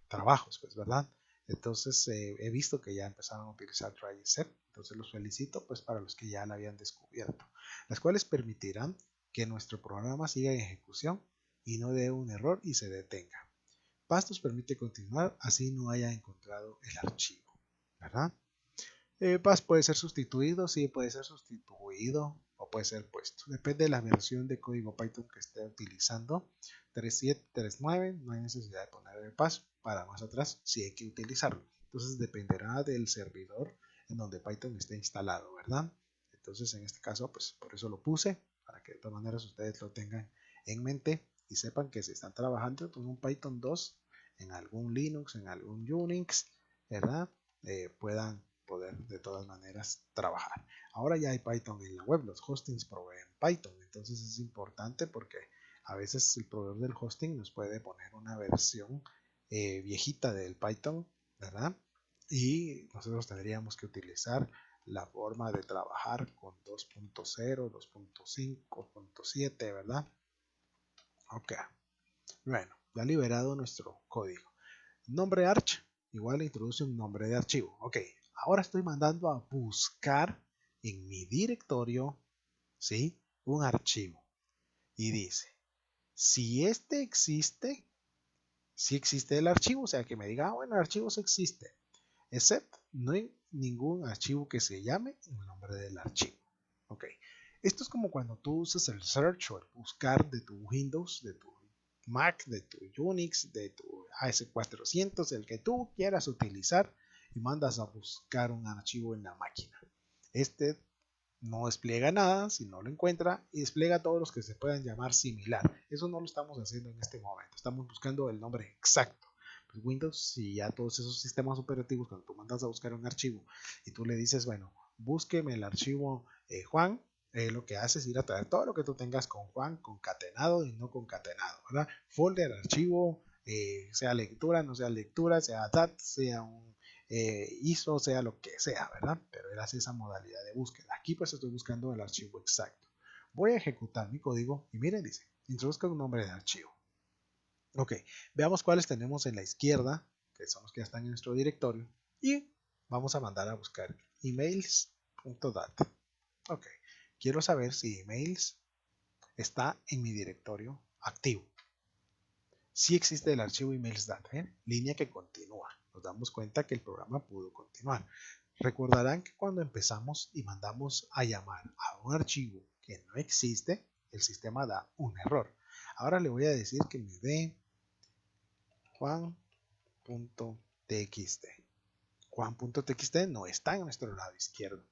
trabajos, pues, ¿verdad? Entonces he visto que ya empezaron a utilizar try y except, entonces los felicito pues para los que ya la habían descubierto, las cuales permitirán que nuestro programa siga en ejecución y no dé un error y se detenga. Pass nos permite continuar así no haya encontrado el archivo, ¿verdad? Pass puede ser sustituido, sí, puede ser sustituido o puede ser puesto. Depende de la versión de código Python que esté utilizando. 3.7, 3.9, no hay necesidad de poner el pass. Para más atrás, sí hay que utilizarlo. Entonces dependerá del servidor en donde Python esté instalado, ¿verdad? Entonces en este caso, pues por eso lo puse, para que de todas maneras ustedes lo tengan en mente y sepan que si están trabajando con un Python 2 en algún Linux, en algún Unix, ¿verdad? Puedan poder de todas maneras trabajar. Ahora ya hay Python en la web, los hostings proveen Python, entonces es importante porque a veces el proveedor del hosting nos puede poner una versión viejita del Python, ¿verdad? Y nosotros tendríamos que utilizar la forma de trabajar con 2.0, 2.5.7, ¿verdad? Ok, bueno, ya liberado nuestro código. Nombre arch igual introduce un nombre de archivo. Ok, ahora estoy mandando a buscar en mi directorio, ¿sí? Un archivo. Y dice, si este existe, si existe el archivo, o sea que me diga, bueno, el archivo sí existe, except no hay ningún archivo que se llame el nombre del archivo. Ok, esto es como cuando tú usas el search o el buscar de tu Windows, de tu Mac, de tu Unix, de tu AS400, el que tú quieras utilizar y mandas a buscar un archivo en la máquina. Este no despliega nada si no lo encuentra y despliega todos los que se puedan llamar similar. Eso no lo estamos haciendo en este momento, estamos buscando el nombre exacto. Pues Windows y ya todos esos sistemas operativos, cuando tú mandas a buscar un archivo y tú le dices, bueno, búsqueme el archivo Juan, lo que hace es ir a traer todo lo que tú tengas con Juan concatenado y no concatenado, ¿verdad? Folder, archivo, sea lectura, no sea lectura, sea DAT, sea un ISO, sea lo que sea, ¿verdad? Pero él hace esa modalidad de búsqueda. Aquí pues estoy buscando el archivo exacto. Voy a ejecutar mi código y miren, dice, introduzca un nombre de archivo. Ok, veamos cuáles tenemos en la izquierda, que son los que ya están en nuestro directorio, y vamos a mandar a buscar emails.dat. Ok, quiero saber si emails está en mi directorio activo. Si existe el archivo emails.dat, línea que continúa. Nos damos cuenta que el programa pudo continuar. Recordarán que cuando empezamos y mandamos a llamar a un archivo que no existe, el sistema da un error. Ahora le voy a decir que me dé juan.txt. Juan.txt no está en nuestro lado izquierdo.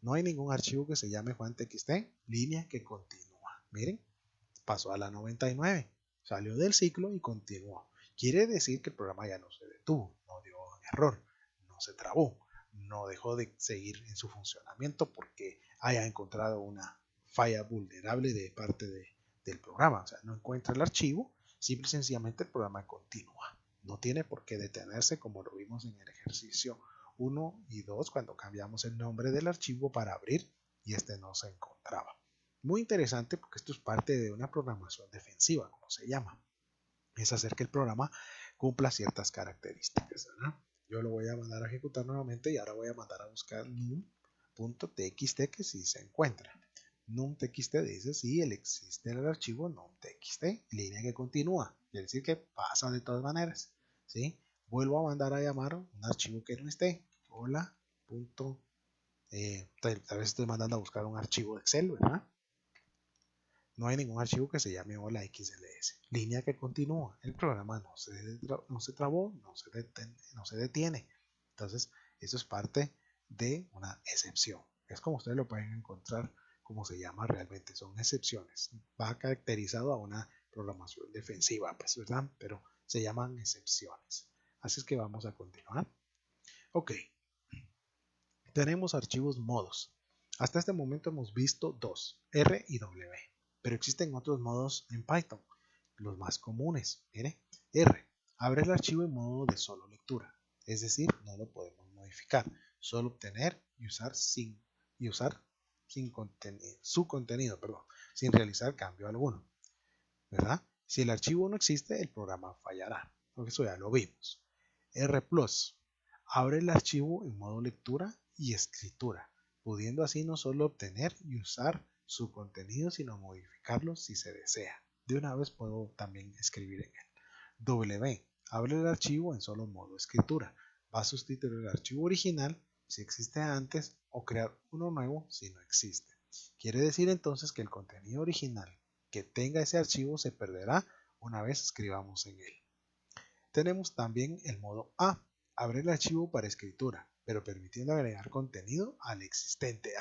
No hay ningún archivo que se llame juan.txt, línea que continúa. Miren, pasó a la 99, salió del ciclo y continuó. Quiere decir que el programa ya no se detuvo, no dio un error, no se trabó, no dejó de seguir en su funcionamiento porque haya encontrado una falla vulnerable de parte del programa. O sea, no encuentra el archivo, simple y sencillamente el programa continúa. No tiene por qué detenerse como lo vimos en el ejercicio 1 y 2 cuando cambiamos el nombre del archivo para abrir y este no se encontraba. Muy interesante porque esto es parte de una programación defensiva, como se llama. Es hacer que el programa cumpla ciertas características, ¿verdad? Yo lo voy a mandar a ejecutar nuevamente y ahora voy a mandar a buscar num.txt que sí se encuentra. Num.txt dice si existe el archivo num.txt, línea que continúa, quiere decir que pasa de todas maneras, ¿sí? Vuelvo a mandar a llamar un archivo que no esté. Hola. Tal vez estoy mandando a buscar un archivo de Excel, ¿verdad? No hay ningún archivo que se llame hola XLS. Línea que continúa. El programa no se trabó, no se detiene. Entonces, eso es parte de una excepción. Es como ustedes lo pueden encontrar, como se llama realmente. Son excepciones. Va caracterizado a una programación defensiva, pues, ¿verdad? Pero se llaman excepciones. Así es que vamos a continuar. Ok. Tenemos archivos modos. Hasta este momento hemos visto dos, R y W, pero existen otros modos en Python, los más comunes. Mire, R, abre el archivo en modo de solo lectura, es decir, no lo podemos modificar, solo obtener y usar su contenido, sin realizar cambio alguno, ¿verdad? Si el archivo no existe, el programa fallará, porque eso ya lo vimos. R+, abre el archivo en modo lectura y escritura, pudiendo así no solo obtener y usar su contenido, sino modificarlo si se desea. De una vez puedo también escribir en él. W, abre el archivo en solo modo escritura. Va a sustituir el archivo original si existe antes o crear uno nuevo si no existe. Quiere decir entonces que el contenido original que tenga ese archivo se perderá una vez escribamos en él. Tenemos también el modo A, abre el archivo para escritura, pero permitiendo agregar contenido al existente.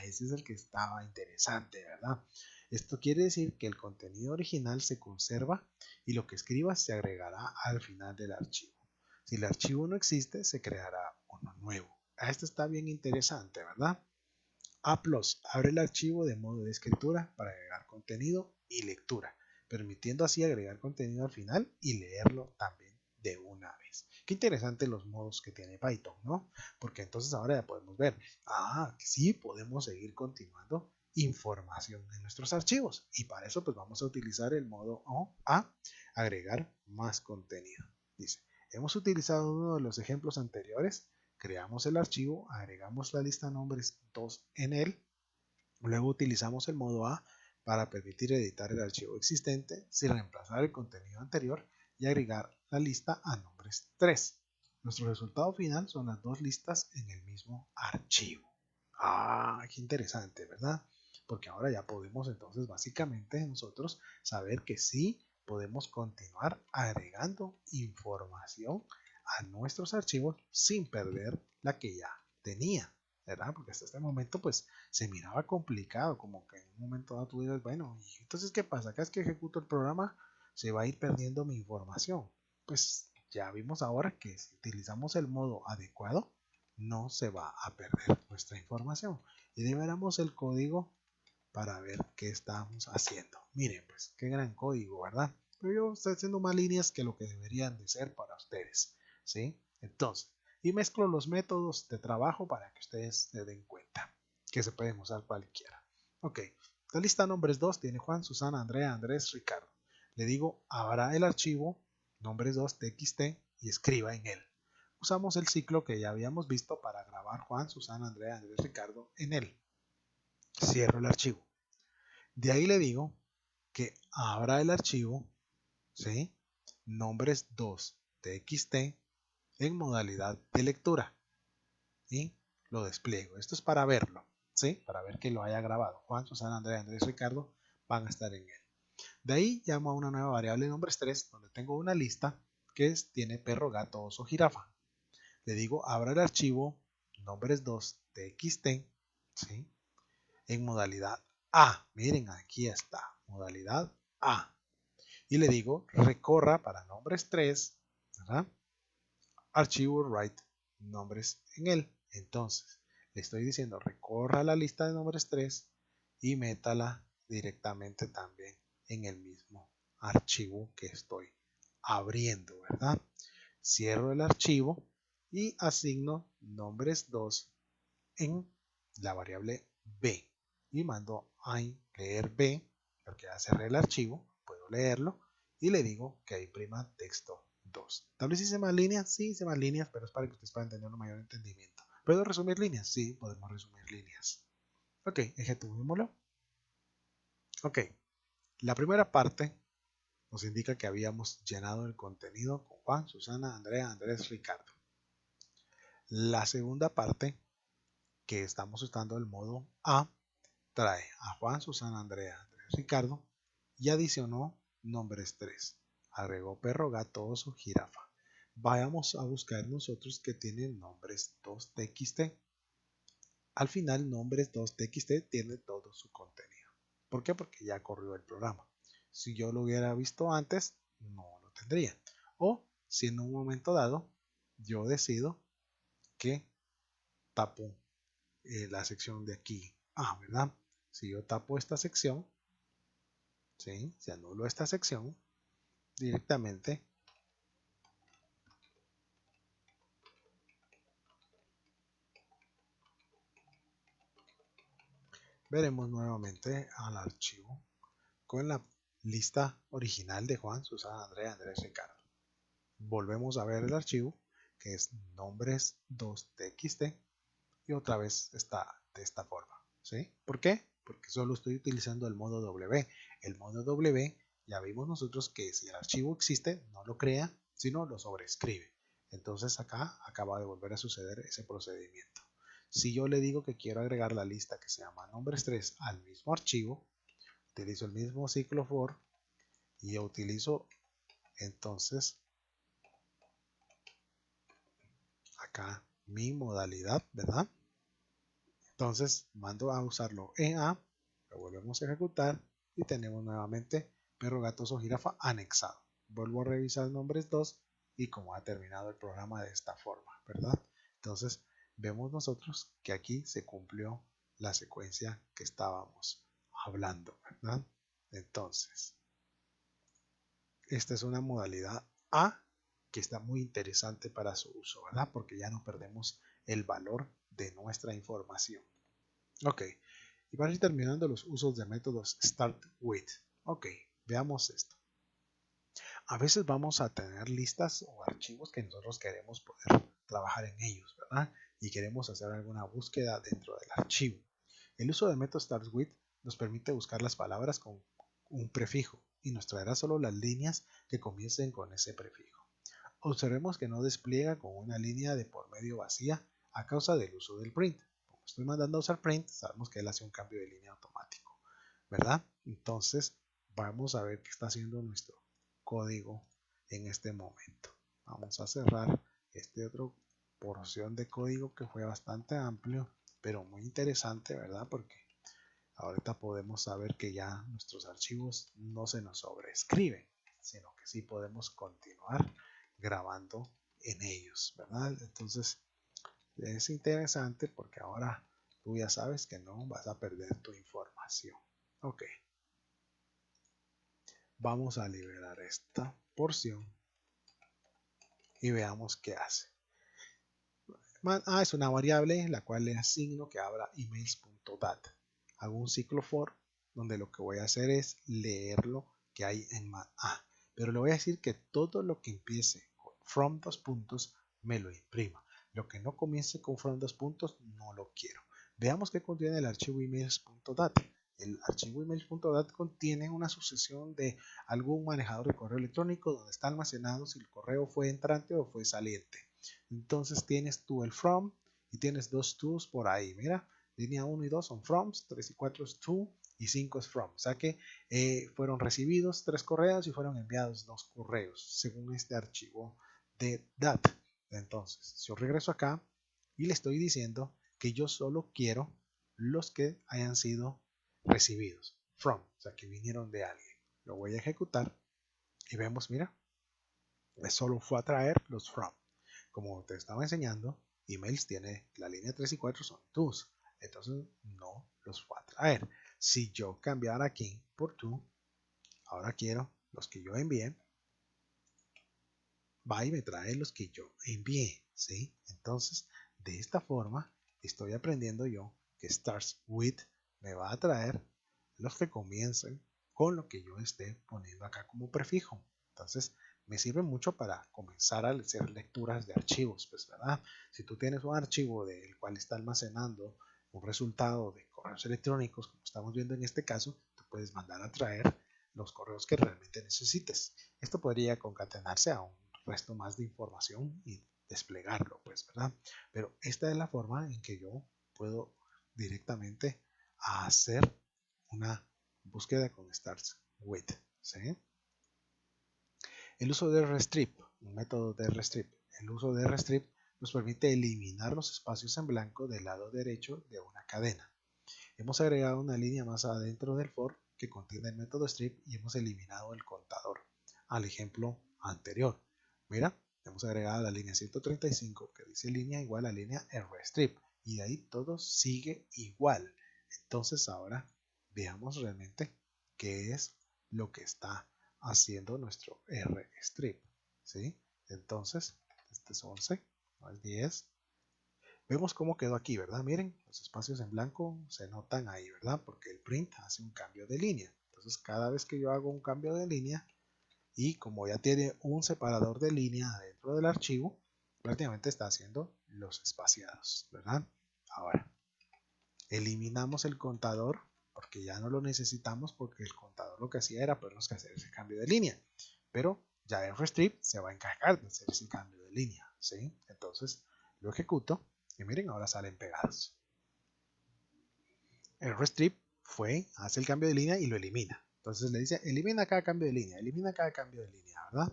Ese es el que estaba interesante, ¿verdad? Esto quiere decir que el contenido original se conserva y lo que escribas se agregará al final del archivo. Si el archivo no existe, se creará uno nuevo. Esto está bien interesante, ¿verdad? A+, abre el archivo de modo de escritura para agregar contenido y lectura, permitiendo así agregar contenido al final y leerlo también de una vez. Qué interesante los modos que tiene Python, ¿no? Porque entonces ahora ya podemos ver, que sí podemos seguir continuando información en nuestros archivos y para eso pues vamos a utilizar el modo A, agregar más contenido. Dice, hemos utilizado uno de los ejemplos anteriores. Creamos el archivo, agregamos la lista nombres 2 en él, luego utilizamos el modo A para permitir editar el archivo existente sin reemplazar el contenido anterior y agregar la lista a nombres 3. Nuestro resultado final son las dos listas en el mismo archivo. Qué interesante, ¿verdad? Porque ahora ya podemos entonces básicamente nosotros saber que sí podemos continuar agregando información a nuestros archivos sin perder la que ya tenía, ¿verdad? Porque hasta este momento pues se miraba complicado, como que en un momento dado tú dices, bueno, ¿y entonces qué pasa? Cada vez que ejecuto el programa se va a ir perdiendo mi información. Pues ya vimos ahora que si utilizamos el modo adecuado no se va a perder nuestra información. Y liberamos el código para ver qué estamos haciendo. Miren, pues, qué gran código, ¿verdad? Pero yo estoy haciendo más líneas que lo que deberían de ser para ustedes, ¿sí? Entonces, y mezclo los métodos de trabajo para que ustedes se den cuenta que se pueden usar cualquiera. Ok, la lista nombres 2 tiene Juan, Susana, Andrea, Andrés, Ricardo. Le digo, abra el archivo nombres 2 txt y escriba en él. Usamos el ciclo que ya habíamos visto para grabar Juan, Susana, Andrea, Andrés, Ricardo en él. Cierro el archivo. De ahí le digo que abra el archivo, ¿sí? Nombres 2 txt en modalidad de lectura. y lo despliego. Esto es para verlo, ¿sí? Para ver que lo haya grabado. Juan, Susana, Andrea, Andrés, Ricardo van a estar en él. De ahí llamo a una nueva variable nombres 3 donde tengo una lista que tiene perro, gato, oso, jirafa. Le digo abra el archivo nombres2.txt, ¿sí? En modalidad A. Miren, aquí está, modalidad A. Y le digo recorra para nombres 3, ¿verdad? Archivo write nombres en él. Entonces, le estoy diciendo recorra la lista de nombres 3 y métala directamente también en el mismo archivo que estoy abriendo, ¿verdad? Cierro el archivo y asigno nombres 2 en la variable B y mando a leer B, porque ya cerré el archivo, puedo leerlo y le digo que imprima texto 2. Tal vez hice más líneas, sí hice más líneas, pero es para que ustedes puedan tener un mayor entendimiento. ¿Puedo resumir líneas? Sí, podemos resumir líneas. Ok, ejecutémoslo. Ok, la primera parte nos indica que habíamos llenado el contenido con Juan, Susana, Andrea, Andrés, Ricardo. La segunda parte, que estamos usando el modo A, trae a Juan, Susana, Andrea, Andrés, Ricardo y adicionó nombres 3. Agregó perro, gato, oso, jirafa. Vayamos a buscar nosotros que tienen nombres 2txt. Al final, nombres 2txt tiene todo su contenido. ¿Por qué? Porque ya corrió el programa. Si yo lo hubiera visto antes, no lo tendría. O si en un momento dado yo decido que tapo la sección de aquí. ¿Verdad? Si yo tapo esta sección, ¿sí? Si anulo esta sección, directamente veremos nuevamente al archivo con la lista original de Juan, Susana, Andrea, Andrés, Ricardo. Volvemos a ver el archivo que es nombres2txt y otra vez está de esta forma, ¿sí? ¿Por qué? Porque solo estoy utilizando el modo W. El modo W ya vimos nosotros que si el archivo existe no lo crea, sino lo sobrescribe. Entonces acá acaba de volver a suceder ese procedimiento. Si yo le digo que quiero agregar la lista que se llama nombres 3 al mismo archivo, utilizo el mismo ciclo for y utilizo entonces acá mi modalidad, ¿verdad? Entonces mando a usarlo en A, lo volvemos a ejecutar y tenemos nuevamente perro, gato o jirafa anexado. Vuelvo a revisar nombres 2 y como ha terminado el programa de esta forma, ¿verdad? Entonces vemos nosotros que aquí se cumplió la secuencia que estábamos hablando, ¿verdad? Entonces, esta es una modalidad A que está muy interesante para su uso, ¿verdad? Porque ya no perdemos el valor de nuestra información. Ok, y para ir terminando los usos de métodos start with. Ok, veamos esto. A veces vamos a tener listas o archivos que nosotros queremos poder trabajar en ellos, ¿verdad? Y queremos hacer alguna búsqueda dentro del archivo. El uso de método start with nos permite buscar las palabras con un prefijo y nos traerá solo las líneas que comiencen con ese prefijo. Observemos que no despliega con una línea de por medio vacía a causa del uso del print. Como estoy mandando a usar print, sabemos que él hace un cambio de línea automático, ¿verdad? Entonces, vamos a ver qué está haciendo nuestro código en este momento. Vamos a cerrar este otro porción de código que fue bastante amplio, pero muy interesante, ¿verdad? Porque ahorita podemos saber que ya nuestros archivos no se nos sobreescriben, sino que sí podemos continuar grabando en ellos, ¿verdad? Entonces es interesante porque ahora tú ya sabes que no vas a perder tu información. Ok, vamos a liberar esta porción y veamos qué hace. Es una variable la cual le asigno que abra emails.dat. Hago un ciclo for donde lo que voy a hacer es leer lo que hay en man A. Pero le voy a decir que todo lo que empiece con from dos puntos me lo imprima. Lo que no comience con from dos puntos no lo quiero. Veamos qué contiene el archivo emails.dat. El archivo emails.dat contiene una sucesión de algún manejador de correo electrónico donde está almacenado si el correo fue entrante o fue saliente. Entonces tienes tú el from y tienes dos to's por ahí. Mira, línea 1 y 2 son froms, 3 y 4 es to y 5 es from. O sea que fueron recibidos 3 correos y fueron enviados 2 correos según este archivo de dat. Entonces, si yo regreso acá y le estoy diciendo que yo solo quiero los que hayan sido recibidos, from, o sea, que vinieron de alguien. Lo voy a ejecutar y vemos, mira, solo fue a traer los from. Como te estaba enseñando, emails tiene la línea 3 y 4 son tus, entonces no los fue a traer. Si yo cambiara aquí por tú, ahora quiero los que yo envié, va y me trae los que yo envié, ¿sí? Entonces, de esta forma, estoy aprendiendo yo que starts with me va a traer los que comiencen con lo que yo esté poniendo acá como prefijo. Entonces, me sirve mucho para comenzar a hacer lecturas de archivos, pues, ¿verdad? Si tú tienes un archivo del cual está almacenando un resultado de correos electrónicos, como estamos viendo en este caso, tú puedes mandar a traer los correos que realmente necesites. Esto podría concatenarse a un resto más de información y desplegarlo, pues, ¿verdad? Pero esta es la forma en que yo puedo directamente hacer una búsqueda con starts with, ¿sí? El uso de rstrip, un método de rstrip. El uso de rstrip nos permite eliminar los espacios en blanco del lado derecho de una cadena. Hemos agregado una línea más adentro del for que contiene el método strip y hemos eliminado el contador al ejemplo anterior. Mira, hemos agregado la línea 135 que dice línea igual a línea rstrip y de ahí todo sigue igual. Entonces ahora veamos realmente qué es lo que está haciendo nuestro rstrip, ¿sí? Entonces, este es 11, no es 10. Vemos cómo quedó aquí, ¿verdad? Miren, los espacios en blanco se notan ahí, ¿verdad? Porque el print hace un cambio de línea. Entonces, cada vez que yo hago un cambio de línea, y como ya tiene un separador de línea dentro del archivo, prácticamente está haciendo los espaciados, ¿verdad? Ahora, eliminamos el contador porque ya no lo necesitamos porque el contador lo que hacía era podernos hacer ese cambio de línea. Pero ya el rstrip se va a encargar de hacer ese cambio de línea, ¿sí? Entonces, lo ejecuto y miren, ahora salen pegados. El rstrip hace el cambio de línea y lo elimina. Entonces le dice, elimina cada cambio de línea, elimina cada cambio de línea, ¿verdad?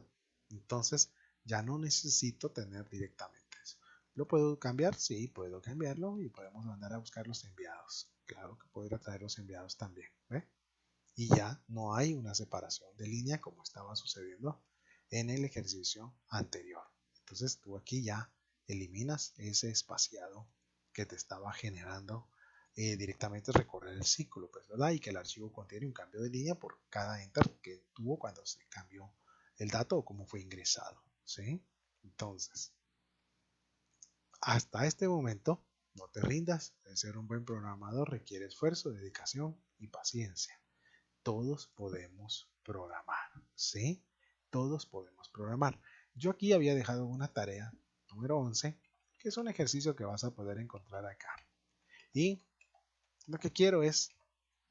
Entonces ya no necesito tener directamente eso. ¿Lo puedo cambiar? Sí, puedo cambiarlo y podemos mandar a buscar los enviados. Claro que puedo ir a traer los enviados también, ¿ve? Y ya no hay una separación de línea como estaba sucediendo en el ejercicio anterior. Entonces tú aquí ya eliminas ese espaciado que te estaba generando directamente recorrer el ciclo, pues, ¿verdad? Y que el archivo contiene un cambio de línea por cada enter que tuvo cuando se cambió el dato o cómo fue ingresado, ¿sí? Entonces, hasta este momento, no te rindas. El ser un buen programador requiere esfuerzo, dedicación y paciencia. Todos podemos programar, ¿sí? Todos podemos programar. Yo aquí había dejado una tarea número 11, que es un ejercicio que vas a poder encontrar acá. Y lo que quiero es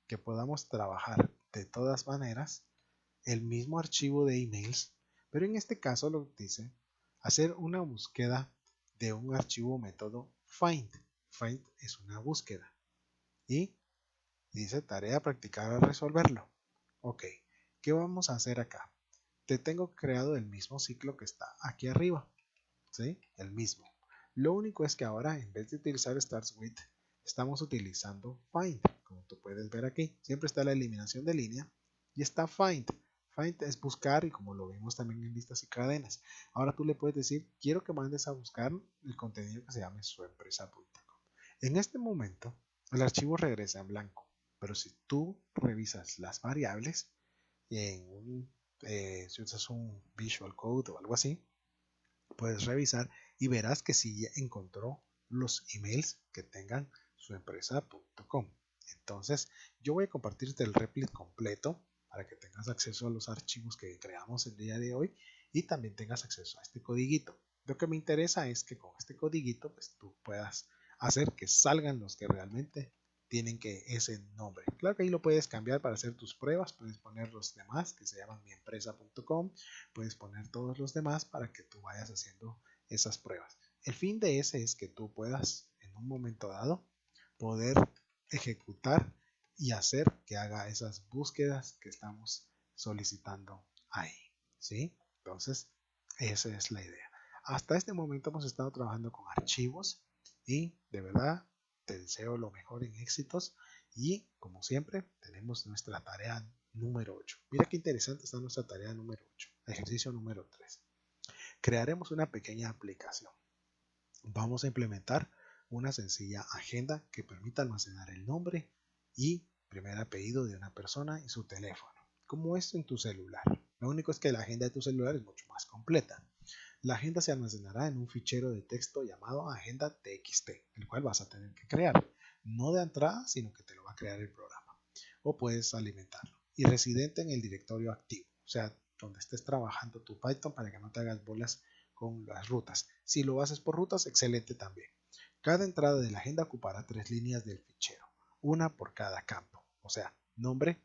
que podamos trabajar de todas maneras el mismo archivo de emails, pero en este caso lo dice hacer una búsqueda de un archivo método find. Find es una búsqueda y dice tarea practicar al resolverlo. Ok, ¿qué vamos a hacer acá? Te tengo creado el mismo ciclo que está aquí arriba, ¿sí? El mismo. Lo único es que ahora en vez de utilizar starts with, estamos utilizando find, como tú puedes ver aquí. Siempre está la eliminación de línea y está find. Find es buscar y como lo vimos también en listas y cadenas. Ahora tú le puedes decir, quiero que mandes a buscar el contenido que se llame suempresa.com. En este momento, el archivo regresa en blanco, pero si tú revisas las variables, si usas un Visual Code o algo así, puedes revisar y verás que sí encontró los emails que tengan suempresa.com. Entonces, yo voy a compartirte el replit completo para que tengas acceso a los archivos que creamos el día de hoy y también tengas acceso a este codiguito. Lo que me interesa es que con este codiguito pues, tú puedas hacer que salgan los que realmente tienen que ese nombre. Claro que ahí lo puedes cambiar para hacer tus pruebas, puedes poner los demás que se llaman miempresa.com, puedes poner todos los demás para que tú vayas haciendo esas pruebas. El fin de ese es que tú puedas en un momento dado poder ejecutar y hacer que haga esas búsquedas que estamos solicitando ahí, ¿sí? Entonces, esa es la idea. Hasta este momento hemos estado trabajando con archivos y de verdad te deseo lo mejor en éxitos y como siempre tenemos nuestra tarea número 8. Mira qué interesante está nuestra tarea número 8, ejercicio número 3. Crearemos una pequeña aplicación. Vamos a implementar una sencilla agenda que permita almacenar el nombre y primer apellido de una persona y su teléfono, como es en tu celular. Lo único es que la agenda de tu celular es mucho más completa. La agenda se almacenará en un fichero de texto llamado agenda TXT, el cual vas a tener que crear, no de entrada, sino que te lo va a crear el programa, o puedes alimentarlo. Y residente en el directorio activo, o sea, donde estés trabajando tu Python para que no te hagas bolas con las rutas. Si lo haces por rutas, excelente también. Cada entrada de la agenda ocupará 3 líneas del fichero, una por cada campo, o sea, nombre,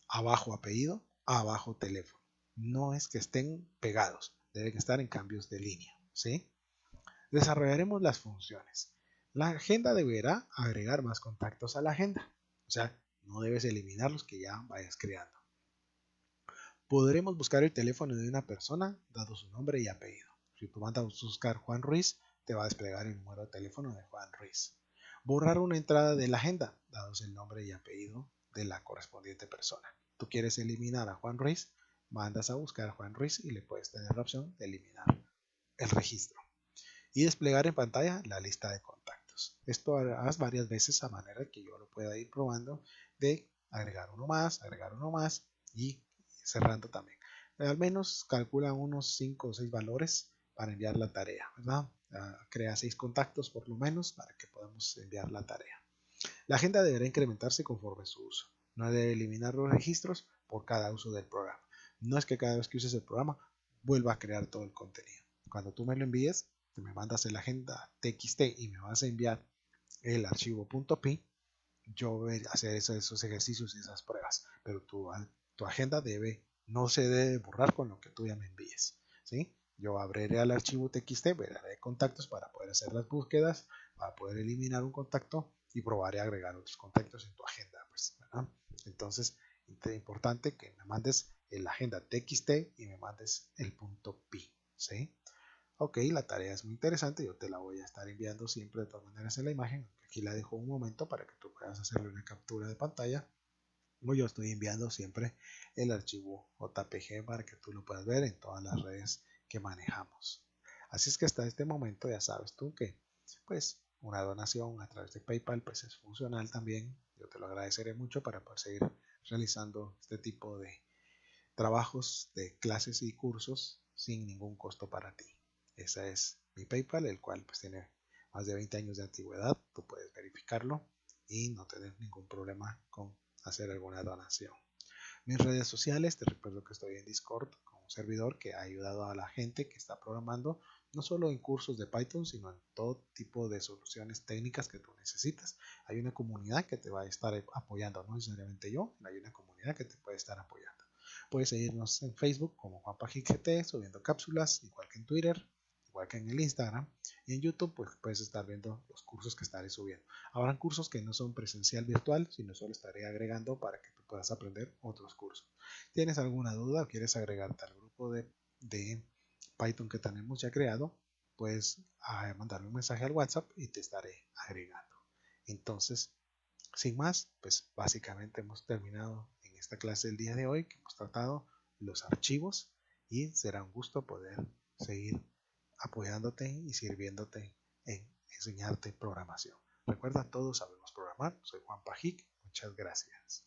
abajo apellido, abajo teléfono. No es que estén pegados, deben estar en cambios de línea, ¿sí? Desarrollaremos las funciones. La agenda deberá agregar más contactos a la agenda, o sea, no debes eliminar los que ya vayas creando. Podremos buscar el teléfono de una persona dado su nombre y apellido. Si tú mandas a buscar Juan Ruiz, te va a desplegar el número de teléfono de Juan Ruiz. Borrar una entrada de la agenda, dados el nombre y apellido de la correspondiente persona. Tú quieres eliminar a Juan Ruiz, mandas a buscar a Juan Ruiz y le puedes tener la opción de eliminar el registro. Y desplegar en pantalla la lista de contactos. Esto harás varias veces a manera que yo lo pueda ir probando de agregar uno más y cerrando también. Al menos calcula unos 5 o 6 valores para enviar la tarea, ¿verdad? Crea 6 contactos por lo menos para que podamos enviar la tarea. La agenda deberá incrementarse conforme su uso. No debe eliminar los registros por cada uso del programa. No es que cada vez que uses el programa vuelva a crear todo el contenido. Cuando tú me lo envíes, me mandas la agenda TXT y me vas a enviar el archivo .py, yo voy a hacer esos ejercicios y esas pruebas, pero tu agenda no se debe borrar con lo que tú ya me envíes, ¿sí? Yo abriré el archivo TXT, veré contactos para poder hacer las búsquedas, para poder eliminar un contacto y probaré agregar otros contactos en tu agenda, pues, ¿verdad? Entonces, es importante que me mandes la agenda TXT y me mandes el .py, ¿sí? Ok, la tarea es muy interesante, yo te la voy a estar enviando siempre de todas maneras en la imagen. Aquí la dejo un momento para que tú puedas hacerle una captura de pantalla. O yo estoy enviando siempre el archivo JPG para que tú lo puedas ver en todas las redes que manejamos. Así es que hasta este momento ya sabes tú que pues una donación a través de PayPal pues es funcional también. Yo te lo agradeceré mucho para poder seguir realizando este tipo de trabajos de clases y cursos sin ningún costo para ti. Ese es mi PayPal, el cual pues tiene más de 20 años de antigüedad. Tú puedes verificarlo y no tener ningún problema con hacer alguna donación. Mis redes sociales, te recuerdo que estoy en Discord con un servidor que ha ayudado a la gente que está programando, no solo en cursos de Python, sino en todo tipo de soluciones técnicas que tú necesitas. Hay una comunidad que te va a estar apoyando, no necesariamente yo, hay una comunidad que te puede estar apoyando. Puedes seguirnos en Facebook como JuanpaGT, subiendo cápsulas, igual que en Twitter, igual que en el Instagram. Y en YouTube pues puedes estar viendo los cursos que estaré subiendo. Habrán cursos que no son presencial virtual, sino solo estaré agregando para que tú puedas aprender otros cursos. ¿Tienes alguna duda o quieres agregarte al grupo de Python que tenemos ya creado? Puedes mandarme un mensaje al WhatsApp y te estaré agregando. Entonces, sin más, pues básicamente hemos terminado en esta clase del día de hoy que hemos tratado los archivos y será un gusto poder seguir apoyándote y sirviéndote en enseñarte programación. Recuerda, todos sabemos programar. Soy Juan Pajic. Muchas gracias.